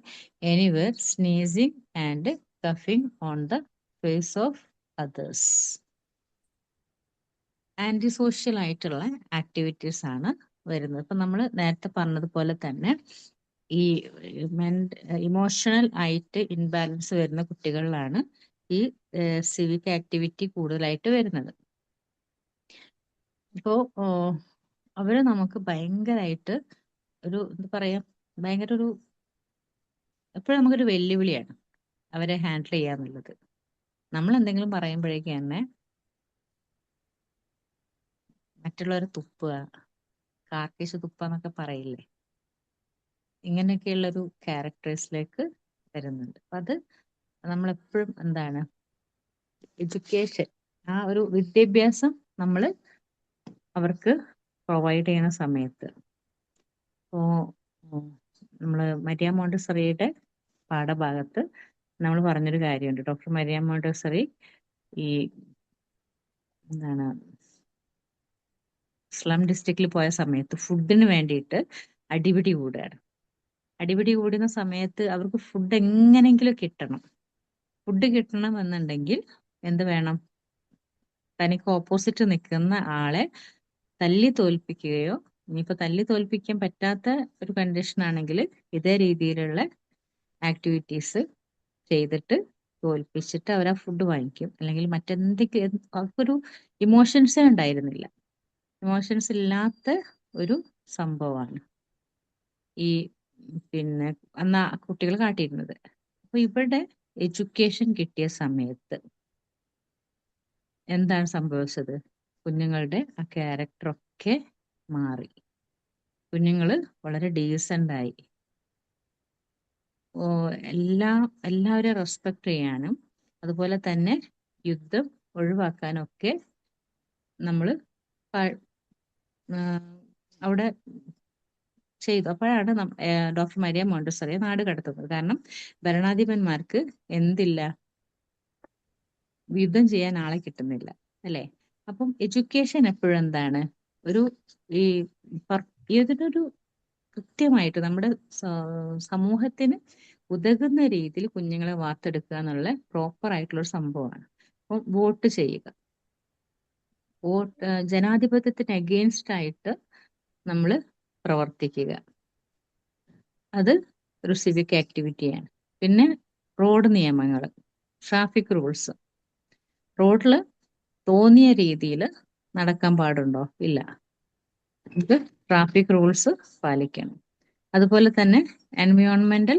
anywhere, sneezing and coughing on the face of others. Anti social ആയിട്ടുള്ള ആക്ടിവിറ്റീസ് ആണ് വരുന്നത്. ഇപ്പൊ നമ്മൾ നേരത്തെ പറഞ്ഞതുപോലെ തന്നെ ഈ ഇമോഷണൽ ആയിട്ട് ഇൻബാലൻസ് വരുന്ന കുട്ടികളിലാണ് ഈ സിവിക് ആക്ടിവിറ്റി കൂടുതലായിട്ട് വരുന്നത്. ഇപ്പോ അവര് നമുക്ക് ഭയങ്കരമായിട്ട് എന്താ പറയാ, ഭയങ്കര എപ്പോഴും നമുക്കൊരു വെല്ലുവിളിയാണ് അവരെ ഹാൻഡിൽ ചെയ്യാന്നുള്ളത്. നമ്മൾ എന്തെങ്കിലും പറയുമ്പോഴേക്കും തന്നെ മറ്റുള്ളവരെ തുപ്പുക, കാർക്കിച്ച് തുപ്പ എന്നൊക്കെ പറയില്ലേ, ഇങ്ങനെയൊക്കെയുള്ളൊരു ക്യാരക്ടേഴ്സിലേക്ക് വരുന്നുണ്ട്. അപ്പൊ അത് നമ്മളെപ്പോഴും എന്താണ്, എഡ്യൂക്കേഷൻ, ആ ഒരു വിദ്യാഭ്യാസം നമ്മൾ അവർക്ക് പ്രൊവൈഡ് ചെയ്യുന്ന സമയത്ത്, ഇപ്പോ നമ്മൾ മരിയ മോണ്ടിസറിയുടെ പാഠഭാഗത്ത് നമ്മൾ പറഞ്ഞൊരു കാര്യമുണ്ട്. ഡോക്ടർ മരിയ മോണ്ടിസറി ഈ എന്താണ് സ്ലം ഡിസ്ട്രിക്റ്റിൽ പോയ സമയത്ത് ഫുഡിന് വേണ്ടിയിട്ട് അടിപിടി കൂടുകയാണ്. അടിപിടി കൂടുന്ന സമയത്ത് അവർക്ക് ഫുഡ് എങ്ങനെങ്കിലും കിട്ടണം. ഫുഡ് കിട്ടണം എന്നുണ്ടെങ്കിൽ എന്ത് വേണം, തനിക്ക് ഓപ്പോസിറ്റ് നിൽക്കുന്ന ആളെ തല്ലി തോൽപ്പിക്കുകയോ, ഇനിയിപ്പോ തല്ലി തോൽപ്പിക്കാൻ പറ്റാത്ത ഒരു കണ്ടീഷൻ ആണെങ്കിൽ ഇതേ രീതിയിലുള്ള ആക്ടിവിറ്റീസ് ചെയ്തിട്ട് തോൽപ്പിച്ചിട്ട് അവർ ആ ഫുഡ് വാങ്ങിക്കും. അല്ലെങ്കിൽ മറ്റെന്തൊക്കെ, അവർക്കൊരു ഇമോഷൻസേ ഉണ്ടായിരുന്നില്ല. ഇമോഷൻസ് ഇല്ലാത്ത ഒരു സംഭവമാണ് ഈ പിന്നെ അന്ന് ആ കുട്ടികൾ കാട്ടിയിരുന്നത്. അപ്പൊ ഇവിടെ എഡ്യൂക്കേഷൻ കിട്ടിയ സമയത്ത് എന്താണ് സംഭവിച്ചത്, കുഞ്ഞുങ്ങളുടെ ആ ക്യാരക്ടറൊക്കെ മാറി. കുഞ്ഞുങ്ങൾ വളരെ ഡീസന്റ് ആയി. എല്ലാവരെയും റെസ്പെക്ട് ചെയ്യാനും അതുപോലെ തന്നെ യുദ്ധം ഒഴിവാക്കാനും ഒക്കെ നമ്മൾ അവിടെ ചെയ്തു. അപ്പോഴാണ് ഡോക്ടർ മരിയ മോണ്ടിസറിയെ നാട് കടത്തുന്നത്. കാരണം ഭരണാധിപന്മാർക്ക് എന്തില്ല, യുദ്ധം ചെയ്യാൻ ആളെ കിട്ടുന്നില്ല, അല്ലെ? അപ്പം എഡ്യൂക്കേഷൻ എപ്പോഴും എന്താണ്, ഒരു ഈ ഇതിനൊരു കൃത്യമായിട്ട് നമ്മുടെ സമൂഹത്തിന് ഉതകുന്ന രീതിയിൽ കുഞ്ഞുങ്ങളെ വാർത്തെടുക്കുക എന്നുള്ള പ്രോപ്പർ ആയിട്ടുള്ള ഒരു സംഭവമാണ്. അപ്പം വോട്ട് ചെയ്യുക, ജനാധിപത്യത്തിന് അഗെയിൻസ്റ്റ് ആയിട്ട് നമ്മൾ പ്രവർത്തിക്കുക, അത് ഒരു സിവിക് ആക്ടിവിറ്റിയാണ്. പിന്നെ റോഡ് നിയമങ്ങൾ, ട്രാഫിക് റൂൾസ്, റോഡിൽ തോന്നിയ രീതിയിൽ നടക്കാൻ പാടുണ്ടോ? ഇല്ല. ഇത് ട്രാഫിക് റൂൾസ് പാലിക്കണം. അതുപോലെ തന്നെ എൻവയോൺമെന്റൽ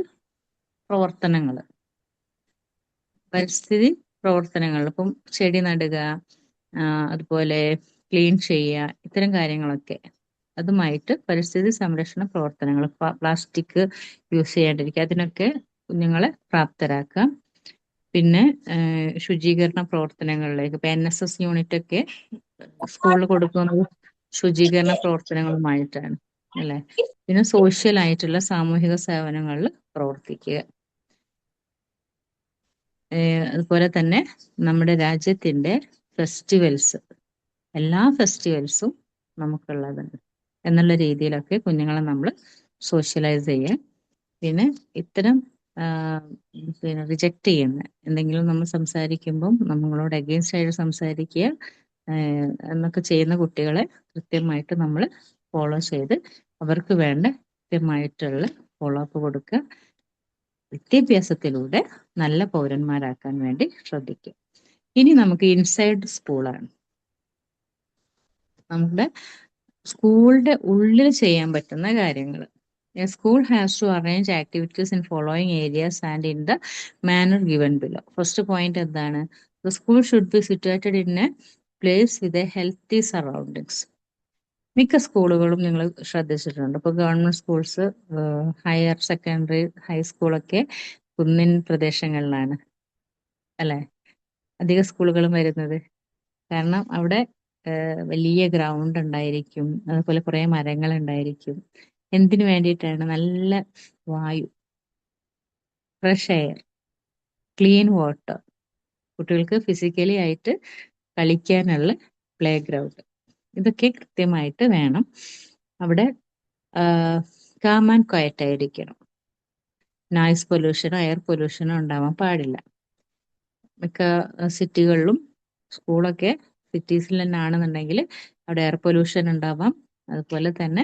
പ്രവർത്തനങ്ങൾ, പരിസ്ഥിതി പ്രവർത്തനങ്ങൾ, ഇപ്പം ചെടി നടുക, അതുപോലെ ക്ലീൻ ചെയ്യുക, ഇത്തരം കാര്യങ്ങളൊക്കെ അതുമായിട്ട് പരിസ്ഥിതി സംരക്ഷണ പ്രവർത്തനങ്ങൾ, പ്ലാസ്റ്റിക് യൂസ് ചെയ്യാണ്ടിരിക്കുക, അതിനൊക്കെ കുഞ്ഞുങ്ങളെ പ്രാപ്തരാക്കാം. പിന്നെ ശുചീകരണ പ്രവർത്തനങ്ങളിലേക്ക്, ഇപ്പൊ NSS യൂണിറ്റ് ഒക്കെ സ്കൂളിൽ കൊടുക്കുന്നത് ശുചീകരണ പ്രവർത്തനങ്ങളുമായിട്ടാണ്, അല്ലെ? പിന്നെ സോഷ്യൽ ആയിട്ടുള്ള സാമൂഹിക സേവനങ്ങളിൽ പ്രവർത്തിക്കുക. അതുപോലെ തന്നെ നമ്മുടെ രാജ്യത്തിന്റെ ഫെസ്റ്റിവൽസ്, എല്ലാ ഫെസ്റ്റിവൽസും നമുക്കുള്ളതാണ് എന്നുള്ള രീതിയിലൊക്കെ കുഞ്ഞുങ്ങളെ നമ്മൾ സോഷ്യലൈസ് ചെയ്യുക. പിന്നെ ഇത്തരം പിന്നെ റിജക്റ്റ് ചെയ്യുന്ന എന്തെങ്കിലും നമ്മൾ സംസാരിക്കുമ്പം നമ്മളോട് അഗെയിൻസ്റ്റ് ആയിട്ട് സംസാരിക്കുക എന്നൊക്കെ ചെയ്യുന്ന കുട്ടികളെ കൃത്യമായിട്ട് നമ്മൾ ഫോളോ ചെയ്ത് അവർക്ക് വേണ്ട കൃത്യമായിട്ടുള്ള ഫോളോ അപ്പ് കൊടുക്കുക. വിദ്യാഭ്യാസത്തിലൂടെ നല്ല പൗരന്മാരാക്കാൻ വേണ്ടി ശ്രദ്ധിക്കുക. ഇനി നമുക്ക് ഇൻസൈഡ് സ്കൂളാണ്. നമ്മുടെ സ്കൂളിന്റെ ഉള്ളിൽ ചെയ്യാൻ പറ്റുന്ന കാര്യങ്ങൾ. A school has to arrange activities in following areas and in the manner given below. First point എന്താണ്? The school should be situated in a place with a healthy surroundings. മിക്ക സ്കൂളുകളും നിങ്ങൾ ശ്രദ്ധിച്ചിട്ടുണ്ട്. ഇപ്പോൾ ഗവൺമെന്റ് സ്കൂൾസ്, ഹയർ സെക്കൻഡറി, ഹൈസ്കൂളൊക്കെ കുന്നിൻ പ്രദേശങ്ങളിലാണ്, അല്ലെ? അധിക സ്കൂളുകളും വരുന്നത്. കാരണം അവിടെ വലിയ ഗ്രൗണ്ട് ഉണ്ടായിരിക്കും, അതുപോലെ കുറെ മരങ്ങൾ ഉണ്ടായിരിക്കും. എന്തിനു വേണ്ടിയിട്ടാണ്? നല്ല വായു, ഫ്രഷ് എയർ, ക്ലീൻ വാട്ടർ, കുട്ടികൾക്ക് ഫിസിക്കലി ആയിട്ട് കളിക്കാനുള്ള പ്ലേ ഗ്രൗണ്ട്, ഇതൊക്കെ കൃത്യമായിട്ട് വേണം. അവിടെ കാം ആൻഡ് ക്വയറ്റ് ആയിരിക്കണം. നോയ്സ് പൊല്യൂഷനോ എയർ പൊല്യൂഷനോ ഉണ്ടാവാൻ പാടില്ല. മിക്ക സിറ്റികളിലും, സ്കൂളൊക്കെ സിറ്റീസിൽ തന്നെ ആണെന്നുണ്ടെങ്കിൽ അവിടെ എയർ പൊല്യൂഷൻ ഉണ്ടാവാം. അതുപോലെ തന്നെ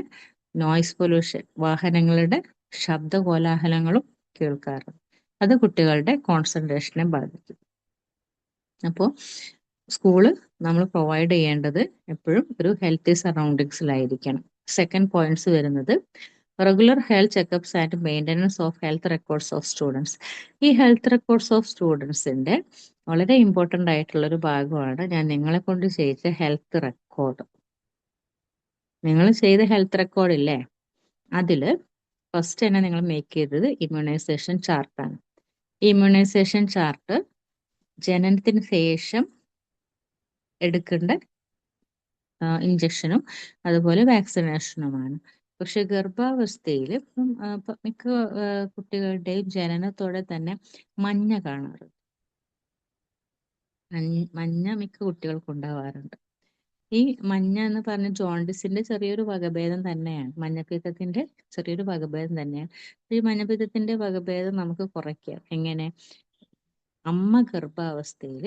നോയ്സ് പൊല്യൂഷൻ, വാഹനങ്ങളുടെ ശബ്ദ കോലാഹലങ്ങളും കേൾക്കാറുണ്ട്. അത് കുട്ടികളുടെ കോൺസെൻട്രേഷനെ ബാധിക്കും. അപ്പോൾ സ്കൂള് നമ്മൾ പ്രൊവൈഡ് ചെയ്യേണ്ടത് എപ്പോഴും ഒരു ഹെൽത്തി സറൗണ്ടിങ്സിലായിരിക്കണം. സെക്കൻഡ് പോയിന്റ്സ് വരുന്നത് regular health check-ups and maintenance of health records of students. ഈ ഹെൽത്ത് റെക്കോർഡ്സ് ഓഫ് സ്റ്റുഡൻസിന്റെ വളരെ ഇമ്പോർട്ടൻ്റ് ആയിട്ടുള്ള ഒരു ഭാഗമാണ് ഞാൻ നിങ്ങളെ കൊണ്ട് ചെയ്ത ഹെൽത്ത് റെക്കോർഡ്. നിങ്ങൾ ചെയ്ത ഹെൽത്ത് റെക്കോർഡ് ഇല്ലേ, അതില് ഫസ്റ്റ് തന്നെ നിങ്ങൾ മേക്ക് ചെയ്തത് ഇമ്മ്യൂണൈസേഷൻ ചാർട്ടാണ്. ഈ ഇമ്മ്യൂണൈസേഷൻ ചാർട്ട് ജനനത്തിന് ശേഷം എടുക്കേണ്ട ഇഞ്ചക്ഷനും അതുപോലെ വാക്സിനേഷനുമാണ്. പക്ഷെ ഗർഭാവസ്ഥയിൽ മിക്ക കുട്ടികളുടെയും ജനനത്തോടെ തന്നെ മഞ്ഞ കാണാറുണ്ട്. മഞ്ഞ മിക്ക കുട്ടികൾക്കും ഉണ്ടാവാറുണ്ട്. ഈ മഞ്ഞ എന്ന് പറഞ്ഞ ജോണ്ടിസിന്റെ ചെറിയൊരു വകഭേദം തന്നെയാണ്, മഞ്ഞപ്പിത്തത്തിന്റെ ചെറിയൊരു വകഭേദം തന്നെയാണ്. ഈ മഞ്ഞപ്പിത്തത്തിന്റെ വകഭേദം നമുക്ക് കുറയ്ക്കാം എങ്ങനെ? അമ്മ ഗർഭാവസ്ഥയിൽ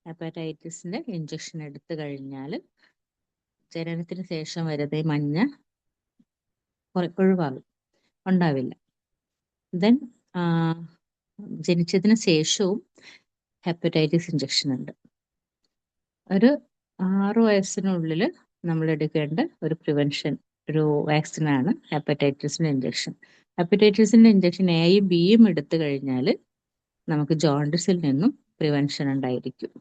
ഹെപ്പറ്റൈറ്റിസിന്റെ ഇഞ്ചക്ഷൻ എടുത്തു കഴിഞ്ഞാൽ ജനനത്തിന് ശേഷം വരുന്ന ഈ മഞ്ഞ ഒഴിവാകും, ഉണ്ടാവില്ല. ദെൻ ജനിച്ചതിന് ശേഷവും ഹെപ്പറ്റൈറ്റിസ് ഇഞ്ചക്ഷൻ ഉണ്ട്. ഒരു 6 വയസ്സിനുള്ളിൽ നമ്മൾ എടുക്കേണ്ട ഒരു പ്രിവെൻഷൻ ഒരു വാക്സിനാണ് ഹെപ്പറ്റൈറ്റിസിന്റെ ഇഞ്ചക്ഷൻ. ഹെപ്പറ്റൈറ്റിസിന്റെ ഇഞ്ചക്ഷൻ എയും ബിയും എടുത്തു കഴിഞ്ഞാൽ നമുക്ക് ജോണ്ടിസിൽ നിന്നും പ്രിവെൻഷൻ ഉണ്ടായിരിക്കും.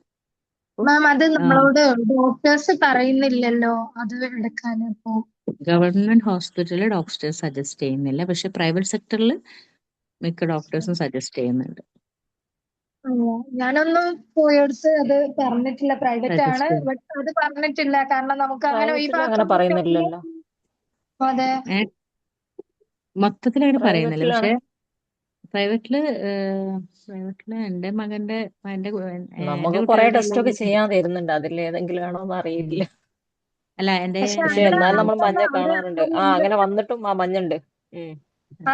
മാം അത് നമ്മളോട് ഡോക്ടേഴ്സ് പറയുന്നില്ലല്ലോ അത് എടുക്കാൻ. ഇപ്പോ ഗവൺമെന്റ് ഹോസ്പിറ്റലിൽ ഡോക്ടേഴ്സ് സജസ്റ്റ് ചെയ്യുന്നില്ല, പക്ഷെ പ്രൈവറ്റ് സെക്ടറിൽ മിക്ക ഡോക്ടേഴ്സും സജസ്റ്റ് ചെയ്യുന്നുണ്ട്. ഞാനൊന്നും പോയെടുത്ത് അത് പറഞ്ഞിട്ടില്ല, പ്രൈവറ്റ് ആണ്, സജസ്റ്റ് ചെയ്യും. ബട്ട് അത് പറഞ്ഞിട്ടില്ല. കാരണം നമുക്ക് അങ്ങനെ ഈ പ്രൈവറ്റിൽ അങ്ങനെ പറയുന്നില്ലല്ലോ. അതെ മൊത്തത്തിൽ അങ്ങനെ പറയുന്നില്ല, പക്ഷെ പ്രൈവറ്റിലാണ് പ്രൈവറ്റില് എന്റെ മകന്റെ എന്റെ നമുക്ക് കുറെ ടെസ്റ്റ് ഒക്കെ ചെയ്യാൻ തരുന്നുണ്ട്. അതിൽ ഏതെങ്കിലും ആണോ എന്ന് അറിയില്ല. അല്ല എന്റെ പക്ഷെ എന്നാലും നമ്മൾ മഞ്ഞ കാണാറുണ്ട്. അങ്ങനെ വന്നിട്ടും ആ മഞ്ഞുണ്ട്.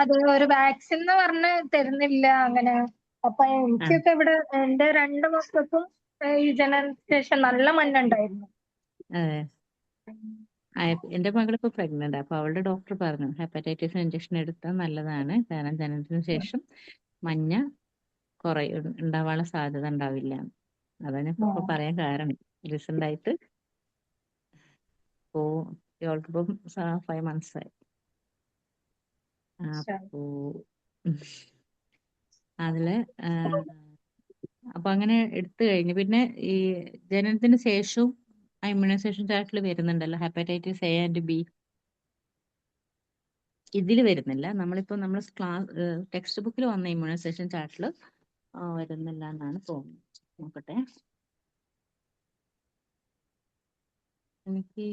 അത് ഒരു വാക്സിൻ എന്ന് പറഞ്ഞ് തരുന്നില്ല അങ്ങനെ. അപ്പൊ എനിക്കൊക്കെ ഇവിടെ എന്റെ 2 മക്കൾക്കും ഈ ജനനത്തിന് ശേഷം നല്ല മഞ്ഞുണ്ടായിരുന്നു. അതെ, എന്റെ മകളിപ്പോ പ്രഗ്നന്റ്, അപ്പൊ അവളുടെ ഡോക്ടർ പറഞ്ഞു ഹെപ്പറ്റൈറ്റിസ് ഇഞ്ചക്ഷൻ എടുത്താൽ നല്ലതാണ്, കാരണം ജനനത്തിന് ശേഷം മഞ്ഞ ഉണ്ടാവാനുള്ള സാധ്യത ഉണ്ടാവില്ല. അതാണ് ഇപ്പൊ പറയാൻ കാരണം. റീസെന്റ് ആയിട്ട് ഇപ്പോ ഇവൾക്കിപ്പം 5 months ആയി. അപ്പോ അതില് അപ്പൊ അങ്ങനെ എടുത്തു കഴിഞ്ഞു. പിന്നെ ഈ ജനനത്തിന് ശേഷവും ഇമ്മ്യൂണൈസേഷൻ ചാർട്ടിൽ വരുന്നുണ്ടല്ലോ ഹെപ്പറ്റൈറ്റിസ് എ ആൻഡ് ബി. ഇതിൽ വരുന്നില്ല. നമ്മൾ ക്ലാസ് ടെക്സ്റ്റ് ബുക്കിൽ വന്ന ഇമ്മ്യൂണൈസേഷൻ ചാർട്ടിൽ വരുന്നില്ല എന്നാണ് തോന്നുന്നത്. നോക്കട്ടെ, എനിക്ക്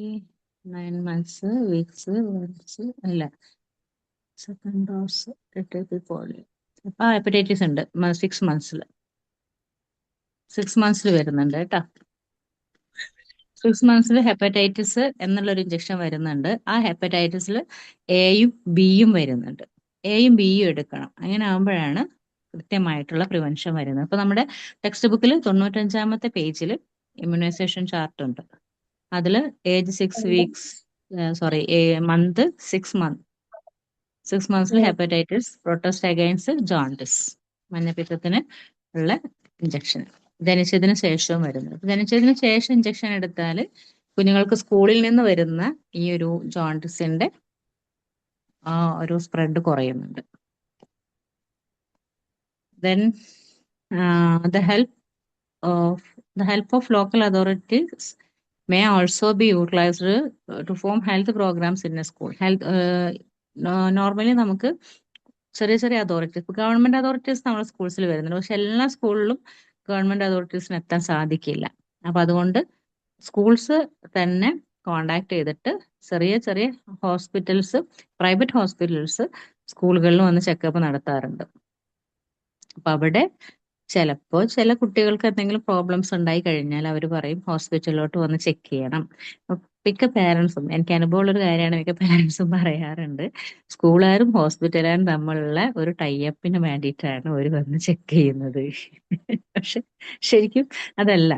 9 months വീക്സ് അല്ല, സെക്കൻഡ് ഡോസ് പോളിയോ ഹെപ്പറ്റൈറ്റിസ് ഉണ്ട് 6 months വരുന്നുണ്ട് കേട്ടോ. 6 months ഹെപ്പറ്റൈറ്റിസ് എന്നുള്ളൊരു ഇഞ്ചക്ഷൻ വരുന്നുണ്ട്. ആ ഹെപ്പറ്റൈറ്റിസിൽ എയും ബിയും വരുന്നുണ്ട്. എയും ബിയും എടുക്കണം. അങ്ങനെ ആകുമ്പോഴാണ് കൃത്യമായിട്ടുള്ള പ്രിവെൻഷൻ വരുന്നത്. അപ്പൊ നമ്മുടെ ടെക്സ്റ്റ് ബുക്കിൽ 95-ാമത്തെ പേജിൽ ഇമ്മ്യൂണൈസേഷൻ ചാർട്ട് ഉണ്ട്. അതില് age 6 weeks month 6 months hepatitis, protect against jaundice, മഞ്ഞപ്പിത്തത്തിന് ഉള്ള ഇഞ്ചക്ഷൻ ജനിച്ചതിന് ശേഷവും വരുന്നത്. ജനിച്ചതിന് ശേഷം ഇഞ്ചക്ഷൻ എടുത്താൽ കുഞ്ഞുങ്ങൾക്ക് സ്കൂളിൽ നിന്ന് വരുന്ന ഈ ഒരു ജോണ്ടിസിന്റെ ഒരു സ്പ്രെഡ് കുറയുന്നുണ്ട്. Then the help of local authorities may also be utilized to form health programs in a school. Normally നമുക്ക് ചെറിയ ചെറിയ അതോറിറ്റീസ്, ഗവൺമെന്റ് അതോറിറ്റീസ് നമ്മുടെ സ്കൂൾസിൽ വരുന്നുണ്ട്, പക്ഷെ എല്ലാ സ്കൂളിലും ഗവൺമെന്റ് അതോറിറ്റീസിന് എത്താൻ സാധിക്കില്ല. അപ്പൊ അതുകൊണ്ട് സ്കൂൾസ് തന്നെ കോണ്ടാക്ട് ചെയ്തിട്ട് ചെറിയ ചെറിയ ഹോസ്പിറ്റൽസ്, പ്രൈവറ്റ് ഹോസ്പിറ്റൽസ് സ്കൂളുകളിൽ വന്ന് ചെക്കപ്പ് നടത്താറുണ്ട്. അപ്പൊ അവിടെ ചിലപ്പോൾ ചില കുട്ടികൾക്ക് എന്തെങ്കിലും പ്രോബ്ലംസ് ഉണ്ടായി കഴിഞ്ഞാൽ അവർ പറയും ഹോസ്പിറ്റലിലോട്ട് വന്ന് ചെക്ക് ചെയ്യണം. മിക്ക പാരൻസും, എനിക്ക് അനുഭവമുള്ളൊരു കാര്യമാണ്, മിക്ക പാരൻസും പറയാറുണ്ട് സ്കൂളുകാരും ഹോസ്പിറ്റലുകാരും തമ്മിലുള്ള ഒരു ടൈപ്പിന് വേണ്ടിയിട്ടാണ് അവർ വന്ന് ചെക്ക് ചെയ്യുന്നത്. പക്ഷെ ശരിക്കും അതല്ല.